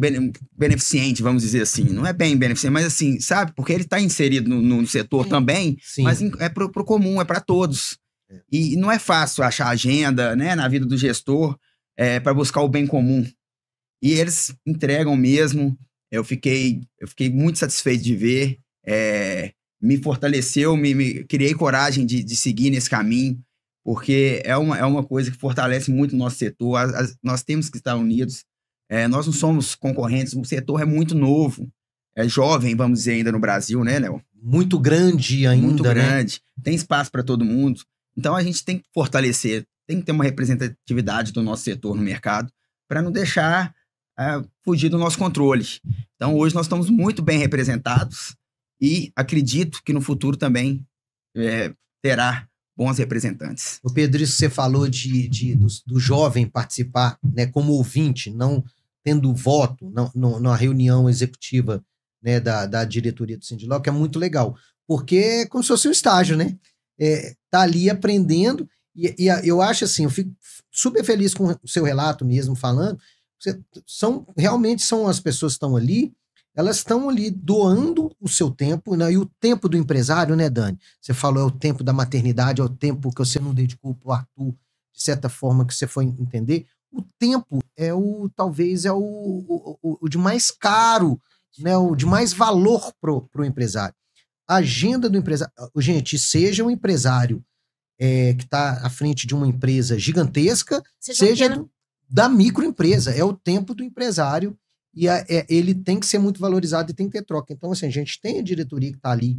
C: beneficente, vamos dizer assim. Não é bem beneficente, mas assim, sabe? Porque ele está inserido no setor também, sim, mas é pro comum, é para todos. E não é fácil achar agenda, né, na vida do gestor para buscar o bem comum. E eles entregam mesmo. Eu fiquei muito satisfeito de ver. Me fortaleceu, criei coragem de seguir nesse caminho, porque é uma coisa que fortalece muito o nosso setor. Nós temos que estar unidos. Nós não somos concorrentes, o setor é muito novo, é jovem, vamos dizer, ainda no Brasil, né, Léo?
A: Muito grande ainda,
C: muito grande,
A: né?
C: Tem espaço para todo mundo. Então a gente tem que fortalecer, tem que ter uma representatividade do nosso setor no mercado para não deixar fugir do nosso controle. Então hoje nós estamos muito bem representados e acredito que no futuro também terá bons representantes.
A: O Pedro, isso você falou do jovem participar, né, como ouvinte, não tendo voto na reunião executiva, né, da diretoria do Sindiloc, que é muito legal, porque é como se fosse um estágio, né? Tá ali aprendendo, e eu acho assim, eu fico super feliz com o seu relato mesmo falando, realmente são as pessoas que estão ali, elas estão ali doando o seu tempo, né? E o tempo do empresário, né, Dani? Você falou, é o tempo da maternidade, é o tempo que você não dedicou para o Arthur, de certa forma, que você foi entender. O tempo talvez é o de mais caro, né? O de mais valor pro empresário. A agenda do empresário... Gente, seja um empresário que está à frente de uma empresa gigantesca, seja da microempresa. É o tempo do empresário. E ele tem que ser muito valorizado e tem que ter troca. Então, assim, a gente tem a diretoria que está ali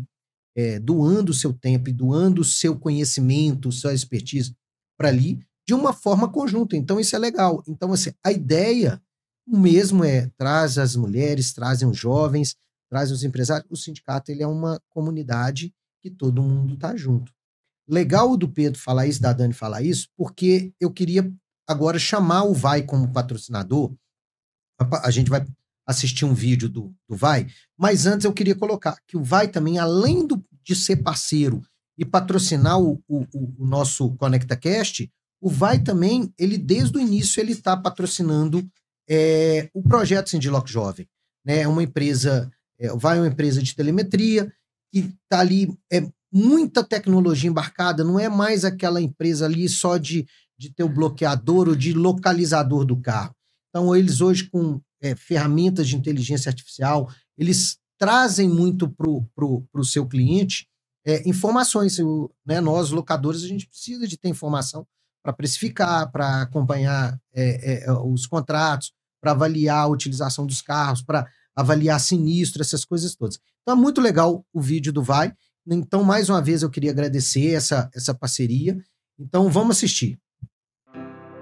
A: doando o seu tempo e doando o seu conhecimento, sua expertise para ali, de uma forma conjunta. Então, isso é legal. Então, assim, a ideia mesmo traz as mulheres, trazem os jovens, trazem os empresários. O sindicato, ele é uma comunidade que todo mundo está junto. Legal do Pedro falar isso, da Dani falar isso, porque eu queria agora chamar o Vai como patrocinador. A gente vai assistir um vídeo do Vai, mas antes eu queria colocar que o Vai também, além de ser parceiro e patrocinar o nosso ConectaCast, o Vai também, ele desde o início, ele está patrocinando o projeto Sindiloc Jovem. Né? É uma empresa, o Vai é uma empresa de telemetria, que está ali, muita tecnologia embarcada, não é mais aquela empresa ali só de ter o bloqueador ou de localizador do carro. Então, eles hoje, com ferramentas de inteligência artificial, eles trazem muito para o seu cliente informações. Né? Nós, locadores, a gente precisa de ter informação para precificar, para acompanhar os contratos, para avaliar a utilização dos carros, para avaliar sinistro, essas coisas todas. Então, é muito legal o vídeo do Vai. Então, mais uma vez, eu queria agradecer essa parceria. Então, vamos assistir.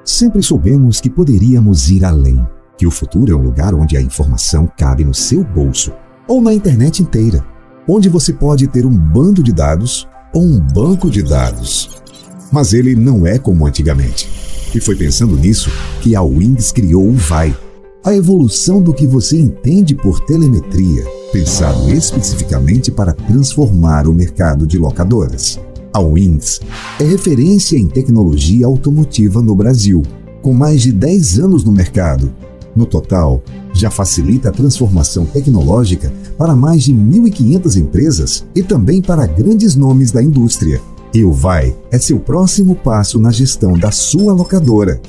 D: Sempre soubemos que poderíamos ir além, que o futuro é um lugar onde a informação cabe no seu bolso, ou na internet inteira, onde você pode ter um bando de dados ou um banco de dados. mas ele não é como antigamente. E foi pensando nisso que a Wings criou o Vai, a evolução do que você entende por telemetria, pensado especificamente para transformar o mercado de locadoras. A Wings é referência em tecnologia automotiva no Brasil, com mais de 10 anos no mercado. No total, já facilita a transformação tecnológica para mais de 1.500 empresas e também para grandes nomes da indústria. E o Vai é seu próximo passo na gestão da sua locadora.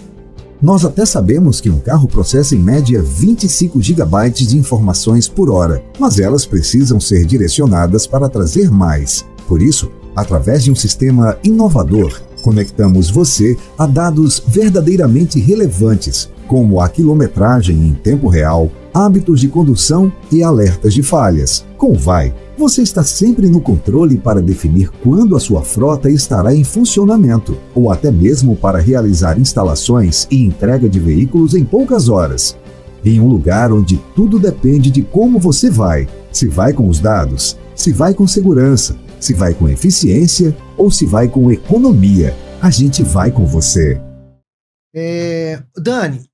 D: Nós até sabemos que um carro processa em média 25 GB de informações por hora, mas elas precisam ser direcionadas para trazer mais. Por isso, através de um sistema inovador, conectamos você a dados verdadeiramente relevantes, como a quilometragem em tempo real, hábitos de condução e alertas de falhas. Com o Vai, você está sempre no controle para definir quando a sua frota estará em funcionamento, ou até mesmo para realizar instalações e entrega de veículos em poucas horas. Em um lugar onde tudo depende de como você vai. Se vai com os dados, se vai com segurança, se vai com eficiência ou se vai com economia. A gente vai com você.
A: Dani,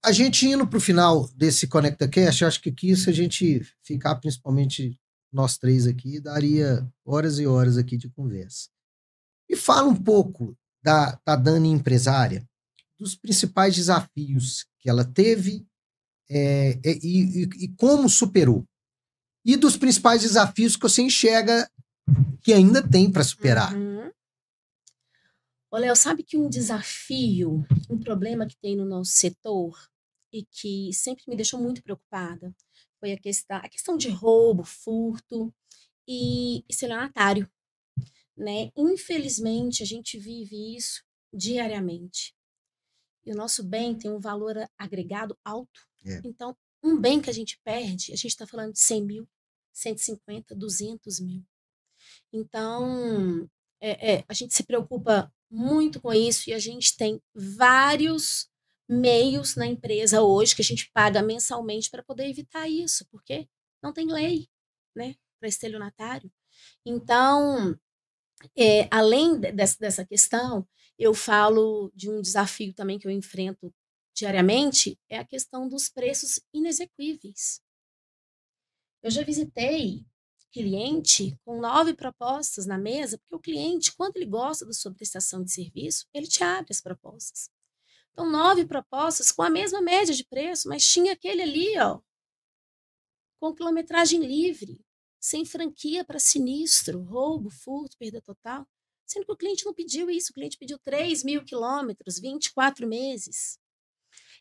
A: a gente indo para o final desse ConectaCast, eu acho que aqui, se a gente ficar, principalmente nós três aqui, daria horas e horas aqui de conversa. E fala um pouco da Dani empresária, dos principais desafios que ela teve e como superou. E dos principais desafios que você enxerga que ainda tem para superar.
B: Ô, Léo, sabe que um desafio, um problema que tem no nosso setor e que sempre me deixou muito preocupada foi a questão de roubo, furto e estelionatário, né? Infelizmente, a gente vive isso diariamente. E o nosso bem tem um valor agregado alto. Então, um bem que a gente perde, a gente está falando de 100 mil, 150, 200 mil. Então, a gente se preocupa muito com isso e a gente tem vários meios na empresa hoje que a gente paga mensalmente para poder evitar isso, porque não tem lei, né, para estelionatário. Então, além dessa questão, eu falo de um desafio também que eu enfrento diariamente, é a questão dos preços inexequíveis. Eu já visitei cliente com 9 propostas na mesa, porque o cliente, quando ele gosta da sua prestação de serviço, ele te abre as propostas. Então, 9 propostas com a mesma média de preço, mas tinha aquele ali, ó, com quilometragem livre, sem franquia para sinistro, roubo, furto, perda total. Sendo que o cliente não pediu isso, o cliente pediu 3.000 quilômetros, 24 meses.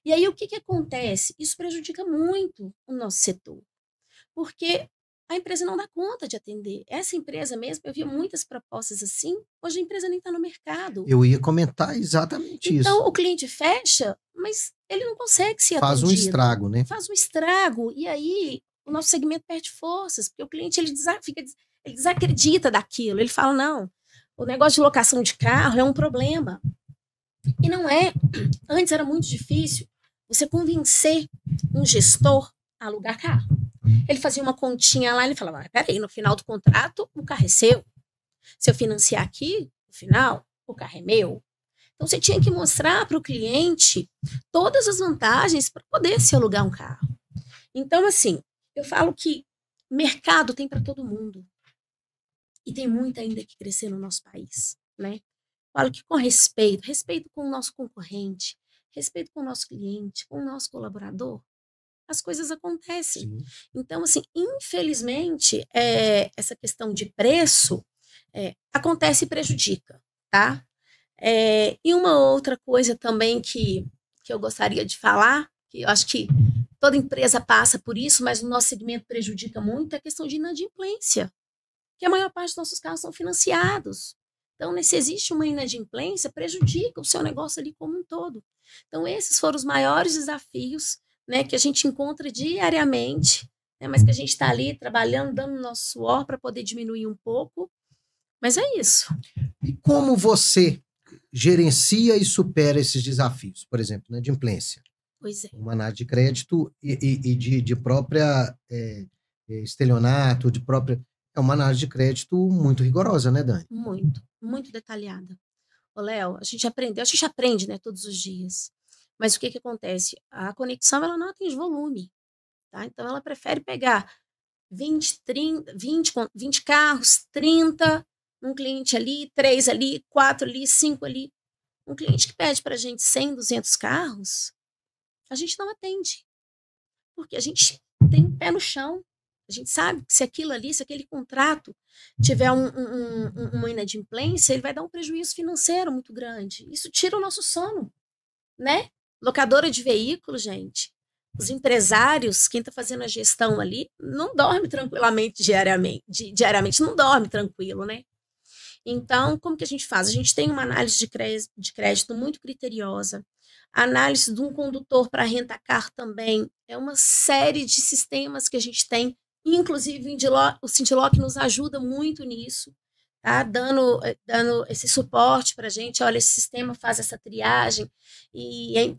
B: E aí, o que acontece? Isso prejudica muito o nosso setor, porque a empresa não dá conta de atender. Essa empresa mesmo, eu vi muitas propostas assim, hoje a empresa nem está no mercado.
A: Eu ia comentar exatamente isso.
B: Então, o cliente fecha, mas ele não consegue ser atendido.
A: Faz um estrago, né?
B: Faz um estrago, e aí o nosso segmento perde forças, porque o cliente ele desacredita daquilo. Ele fala, não, o negócio de locação de carro é um problema. E não é. Antes era muito difícil você convencer um gestor a alugar carro. Ele fazia uma continha lá, ele falava, peraí, no final do contrato, o carro é seu. Se eu financiar aqui, no final, o carro é meu. Então, você tinha que mostrar para o cliente todas as vantagens para poder se alugar um carro. Então, assim, eu falo que mercado tem para todo mundo. E tem muito ainda que crescer no nosso país, né? Falo que com respeito com o nosso concorrente, respeito com o nosso cliente, com o nosso colaborador, as coisas acontecem. Sim. Então, assim, infelizmente, essa questão de preço acontece e prejudica, tá? E uma outra coisa também que eu gostaria de falar, que eu acho que toda empresa passa por isso, mas o nosso segmento prejudica muito, é a questão de inadimplência, que a maior parte dos nossos carros são financiados. Então, se existe uma inadimplência, prejudica o seu negócio ali como um todo. Então, esses foram os maiores desafios, né, que a gente encontra diariamente, né, mas que a gente está ali trabalhando, dando nosso suor para poder diminuir um pouco. Mas é isso.
A: E como você gerencia e supera esses desafios? Por exemplo, inadimplência.
B: Pois é.
A: Uma análise de crédito e de própria estelionato, de própria... É uma análise de crédito muito rigorosa, né, Dani?
B: Muito, muito detalhada. Ô, Léo, a gente aprende, né, todos os dias. Mas o que acontece? A conexão, ela não atende volume, tá? Então, ela prefere pegar 20, 30, 20 carros, 30, um cliente ali, 3 ali, 4 ali, 5 ali. Um cliente que pede para a gente 100, 200 carros, a gente não atende. Porque a gente tem um pé no chão. A gente sabe que se aquilo ali, se aquele contrato tiver uma inadimplência, ele vai dar um prejuízo financeiro muito grande. Isso tira o nosso sono, né? Locadora de veículos, gente. Os empresários, quem está fazendo a gestão ali, não dorme tranquilamente diariamente não dorme tranquilo, né? Então, como que a gente faz? A gente tem uma análise de crédito muito criteriosa, a análise de um condutor para rentacar também, é uma série de sistemas que a gente tem, inclusive o Cindiloc nos ajuda muito nisso, tá? Dando esse suporte para a gente, olha, esse sistema faz essa triagem e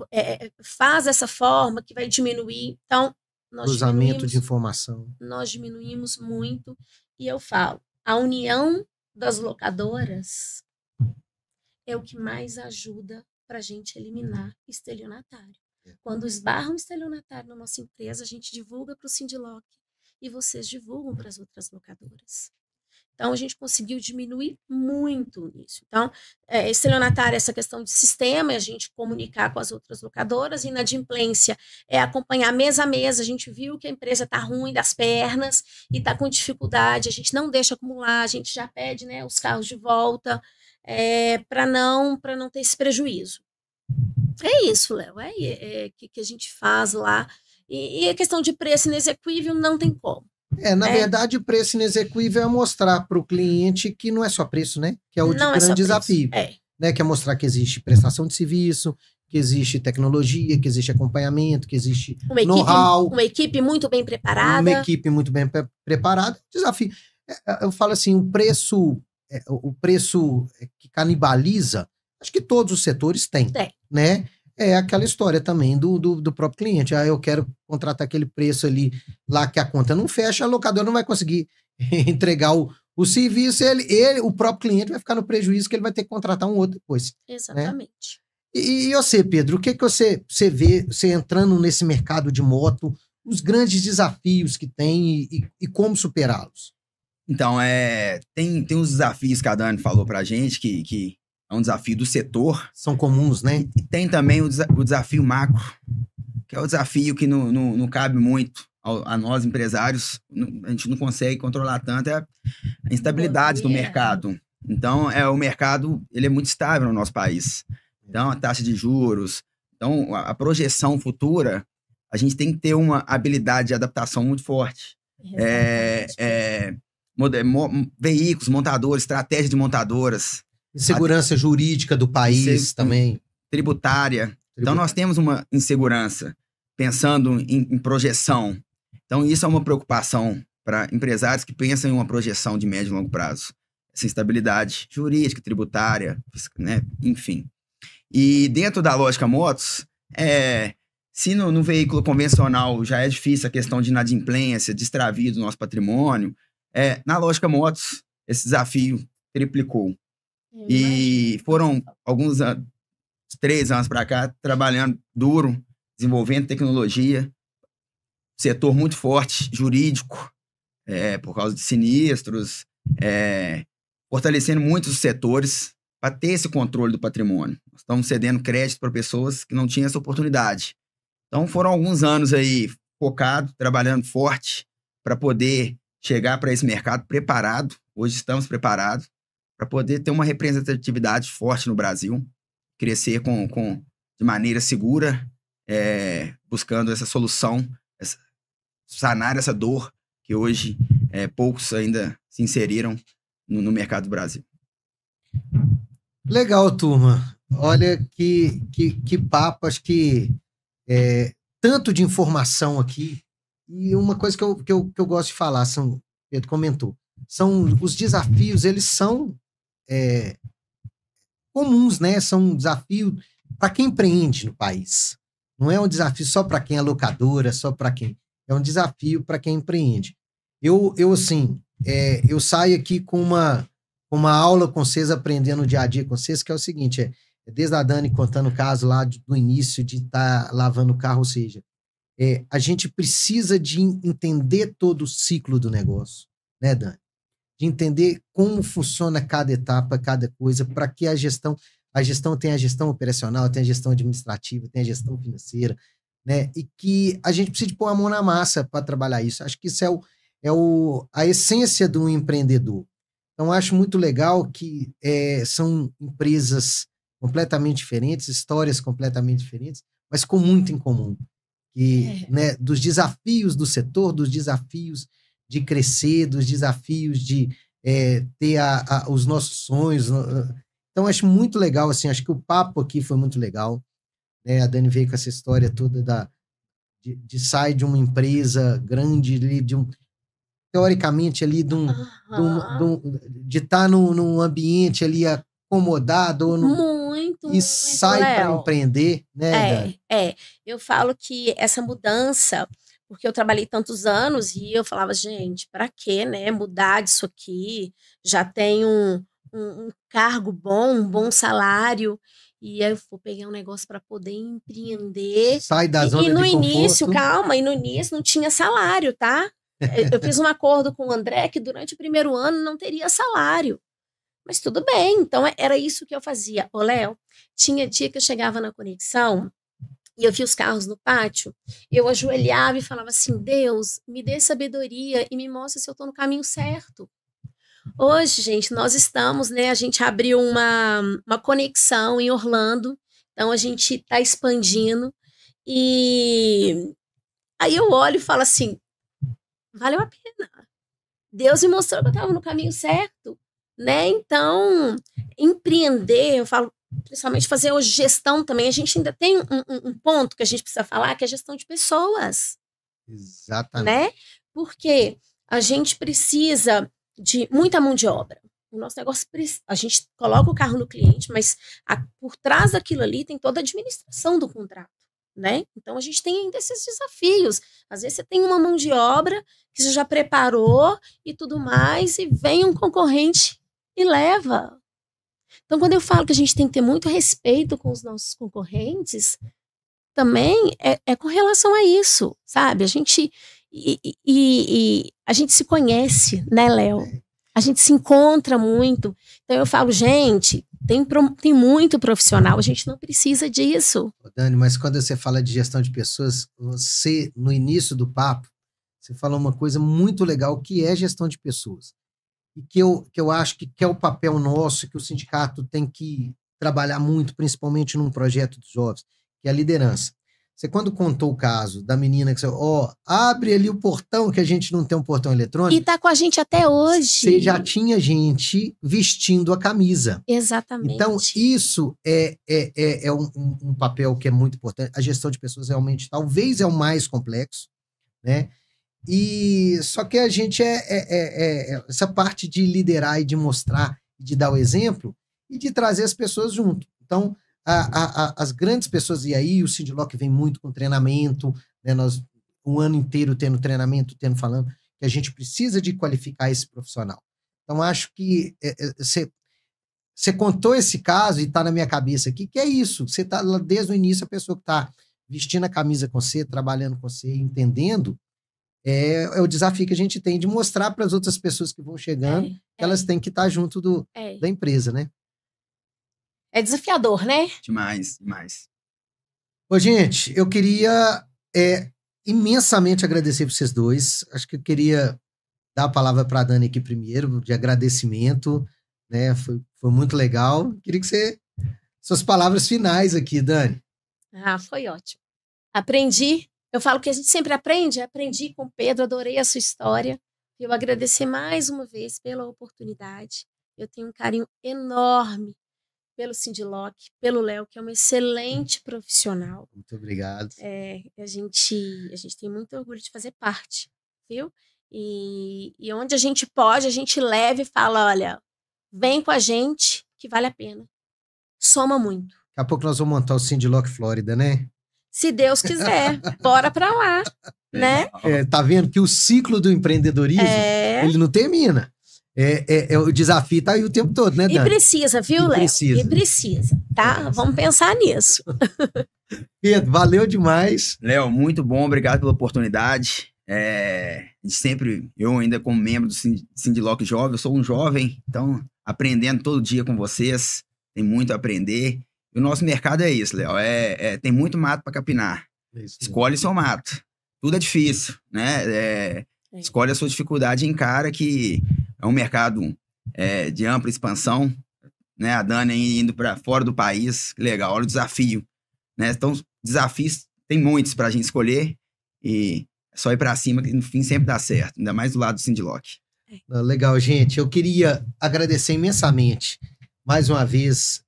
B: faz essa forma que vai diminuir. Então,
A: Cruzamento de informação.
B: Nós diminuímos muito, e eu falo, a união das locadoras é o que mais ajuda para a gente eliminar estelionatário. Quando esbarra um estelionatário na nossa empresa, a gente divulga para o Cindiloc e vocês divulgam para as outras locadoras. Então, a gente conseguiu diminuir muito nisso. Então, estelionatário é essa questão de sistema, é a gente comunicar com as outras locadoras, inadimplência é acompanhar mês a mês, a gente viu que a empresa está ruim das pernas e está com dificuldade, a gente não deixa acumular, a gente já pede, né, os carros de volta, para não ter esse prejuízo. É isso, Léo, que a gente faz lá. E a questão de preço inexequível não tem como.
A: Na verdade, o preço inexequível é mostrar para o cliente que não é só preço, né? Que é o grande desafio. Né? Que é mostrar que existe prestação de serviço, que existe tecnologia, que existe acompanhamento, que existe know-how.
B: Uma equipe muito bem preparada.
A: Uma equipe muito bem preparada. Desafio. Eu falo assim, o preço que canibaliza, acho que todos os setores têm, né? É aquela história também do próprio cliente. Eu quero contratar aquele preço ali, lá que a conta não fecha, a locadora não vai conseguir entregar o serviço, o próprio cliente vai ficar no prejuízo, que ele vai ter que contratar um outro depois.
B: Exatamente.
A: Né? E você, Pedro, o que você vê, você entrando nesse mercado de moto, os grandes desafios que tem e como superá-los?
C: Então, tem uns desafios que a Dani falou pra gente, que é um desafio do setor.
A: São comuns, né?
C: E tem também o desafio macro, que é o desafio que não cabe muito a nós, empresários. A gente não consegue controlar tanto a instabilidade do mercado. Então, o mercado ele é muito estável no nosso país. Então, a taxa de juros. Então, a projeção futura, a gente tem que ter uma habilidade de adaptação muito forte. Veículos, montadores, estratégia de montadoras.
A: Insegurança jurídica do país também.
C: Tributária. Então, nós temos uma insegurança pensando em projeção. Então, isso é uma preocupação para empresários que pensam em uma projeção de médio e longo prazo. Essa instabilidade jurídica, tributária, né? Enfim. E dentro da lógica motos, se no veículo convencional já é difícil a questão de inadimplência, de extravio do nosso patrimônio, na lógica motos, esse desafio triplicou. E foram alguns 3 anos para cá, trabalhando duro, desenvolvendo tecnologia, setor muito forte, jurídico, por causa de sinistros, fortalecendo muitos setores para ter esse controle do patrimônio. Nós estamos cedendo crédito para pessoas que não tinham essa oportunidade. Então, foram alguns anos aí focado, trabalhando forte para poder chegar para esse mercado preparado. Hoje estamos preparados para poder ter uma representatividade forte no Brasil, crescer de maneira segura, buscando essa solução, sanar essa dor que hoje poucos ainda se inseriram no mercado do Brasil.
A: Legal, turma. Olha que papo, acho que tanto de informação aqui. E uma coisa que eu gosto de falar, Pedro comentou, são os desafios, eles são comuns, né? São um desafio para quem empreende no país. Não é um desafio só para quem é locadora, só para quem... É um desafio para quem empreende. Eu saio aqui com com uma aula com vocês, aprendendo no dia a dia com vocês, que é o seguinte, desde a Dani contando o caso lá do início de estar lavando o carro, ou seja, a gente precisa de entender todo o ciclo do negócio, né, Dani? De entender como funciona cada etapa, cada coisa, para que a gestão tem a gestão operacional, tem a gestão administrativa, tem a gestão financeira, né? E que a gente precisa de pôr a mão na massa para trabalhar isso. Acho que isso a essência do empreendedor. Então, acho muito legal que são empresas completamente diferentes, histórias completamente diferentes, mas com muito em comum. Né, dos desafios do setor, dos desafios de crescer, dos desafios de ter os nossos sonhos. Então, acho muito legal, assim, acho que o papo aqui foi muito legal. Né? A Dani veio com essa história toda de sair de uma empresa grande, teoricamente, ali, de estar num ambiente ali acomodado, e sai para empreender, né?
B: Eu falo que essa mudança, porque eu trabalhei tantos anos e eu falava, gente, para quê, né? Mudar disso aqui, já tem um cargo bom, um bom salário, e aí eu vou pegar um negócio para poder empreender.
A: Sai da zona de conforto.
B: E no início não tinha salário, tá? Eu fiz um acordo com o André que durante o primeiro ano não teria salário. Mas tudo bem, então era isso que eu fazia. Ô, Léo, tinha dia que eu chegava na conexão e eu via os carros no pátio, eu ajoelhava e falava assim, Deus, me dê sabedoria e me mostra se eu estou no caminho certo. Hoje, gente, nós estamos, né, a gente abriu uma conexão em Orlando, então a gente está expandindo e aí eu olho e falo assim, valeu a pena. Deus me mostrou que eu estava no caminho certo. Né? Então, empreender, eu falo, principalmente fazer hoje gestão também, a gente ainda tem um ponto que a gente precisa falar, que é a gestão de pessoas.
A: Exatamente.
B: Né? Porque a gente precisa de muita mão de obra. O nosso negócio, a gente coloca o carro no cliente, mas por trás daquilo ali tem toda a administração do contrato. Né? Então, a gente tem ainda esses desafios. Às vezes, você tem uma mão de obra que você já preparou e tudo mais, e vem um concorrente e leva. Então, quando eu falo que a gente tem que ter muito respeito com os nossos concorrentes, também é com relação a isso, sabe? A gente a gente se conhece, né, Léo? A gente se encontra muito. Então, eu falo, gente, tem muito profissional, a gente não precisa disso.
A: Dani, mas quando você fala de gestão de pessoas, você, no início do papo, você falou uma coisa muito legal, que é gestão de pessoas. E que eu acho que é o papel nosso, que o sindicato tem que trabalhar muito, principalmente num projeto dos jovens, que é a liderança. Você, quando contou o caso da menina que você, abre ali o portão, que a gente não tem um portão eletrônico.
B: E tá com a gente até hoje.
A: Você já tinha gente vestindo a camisa.
B: Exatamente.
A: Então, isso é um papel que é muito importante. A gestão de pessoas realmente, talvez, é o mais complexo, né? E só que a gente essa parte de liderar e de mostrar, de dar o exemplo e de trazer as pessoas junto. Então, as grandes pessoas, e aí o Sindiloc vem muito com treinamento, né? Nós um ano inteiro tendo treinamento, falando que a gente precisa de qualificar esse profissional. Então, acho que você contou esse caso e está na minha cabeça aqui, que é isso. Você está lá desde o início, a pessoa que está vestindo a camisa com você, trabalhando com você, entendendo, é o desafio que a gente tem de mostrar para as outras pessoas que vão chegando que elas têm que estar junto da empresa, né?
B: É desafiador, né?
C: Demais, demais.
A: Ô, gente, eu queria imensamente agradecer para vocês dois. Acho que eu queria dar a palavra para a Dani aqui primeiro, de agradecimento, né? Foi muito legal. Queria que suas palavras finais aqui, Dani.
B: Foi ótimo. Aprendi. Eu falo que a gente sempre aprende. Aprendi com o Pedro, adorei a sua história. Eu agradecer mais uma vez pela oportunidade. Eu tenho um carinho enorme pelo Sindiloc, pelo Léo, que é um excelente profissional.
A: Muito obrigado.
B: A gente tem muito orgulho de fazer parte, viu? E onde a gente pode, a gente leva e fala, olha, vem com a gente que vale a pena. Soma muito.
A: Daqui a pouco nós vamos montar o Sindiloc Flórida, né?
B: Se Deus quiser, bora pra lá, né?
A: Tá vendo que o ciclo do empreendedorismo, ele não termina. O desafio tá aí o tempo todo, né, Dani?
B: E precisa, viu, Léo? E precisa, tá? Vamos pensar nisso.
A: Pedro, valeu demais.
C: Léo, muito bom, obrigado pela oportunidade. A gente sempre, eu ainda como membro do Sindilock Jovem, eu sou um jovem, então aprendendo todo dia com vocês, tem muito a aprender. E o nosso mercado é isso, Léo, tem muito mato para capinar. Escolhe seu mato. Tudo é difícil, né? Escolhe a sua dificuldade e encara que é um mercado de ampla expansão, né? A Dani indo para fora do país, legal, olha o desafio, né? Então, desafios tem muitos para a gente escolher e é só ir para cima que no fim sempre dá certo, ainda mais do lado do Sindilock.
A: Legal, gente. Eu queria agradecer imensamente, mais uma vez,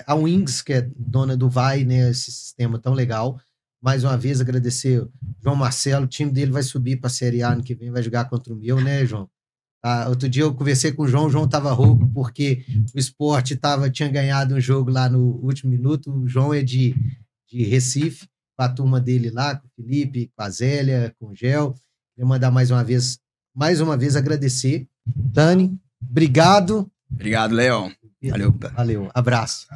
A: a Wings, que é dona do Vai, né? Esse sistema tão legal. Mais uma vez, agradecer o João Marcelo. O time dele vai subir para a Série A ano que vem, vai jogar contra o meu, né, João? Outro dia eu conversei com o João estava rouco porque o Sport tinha ganhado um jogo lá no último minuto. O João é de Recife, com a turma dele lá, com o Felipe, com a Zélia, com o Gel. Queria mandar mais uma vez agradecer. Dani, obrigado.
C: Obrigado, Léo.
A: Valeu, abraço.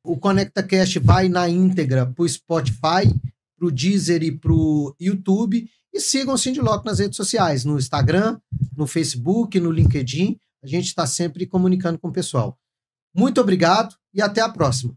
A: O ConectaCast vai na íntegra para o Spotify, para o Deezer e para o YouTube. E sigam o Sindilock nas redes sociais, no Instagram, no Facebook, no LinkedIn. A gente está sempre comunicando com o pessoal. Muito obrigado e até a próxima.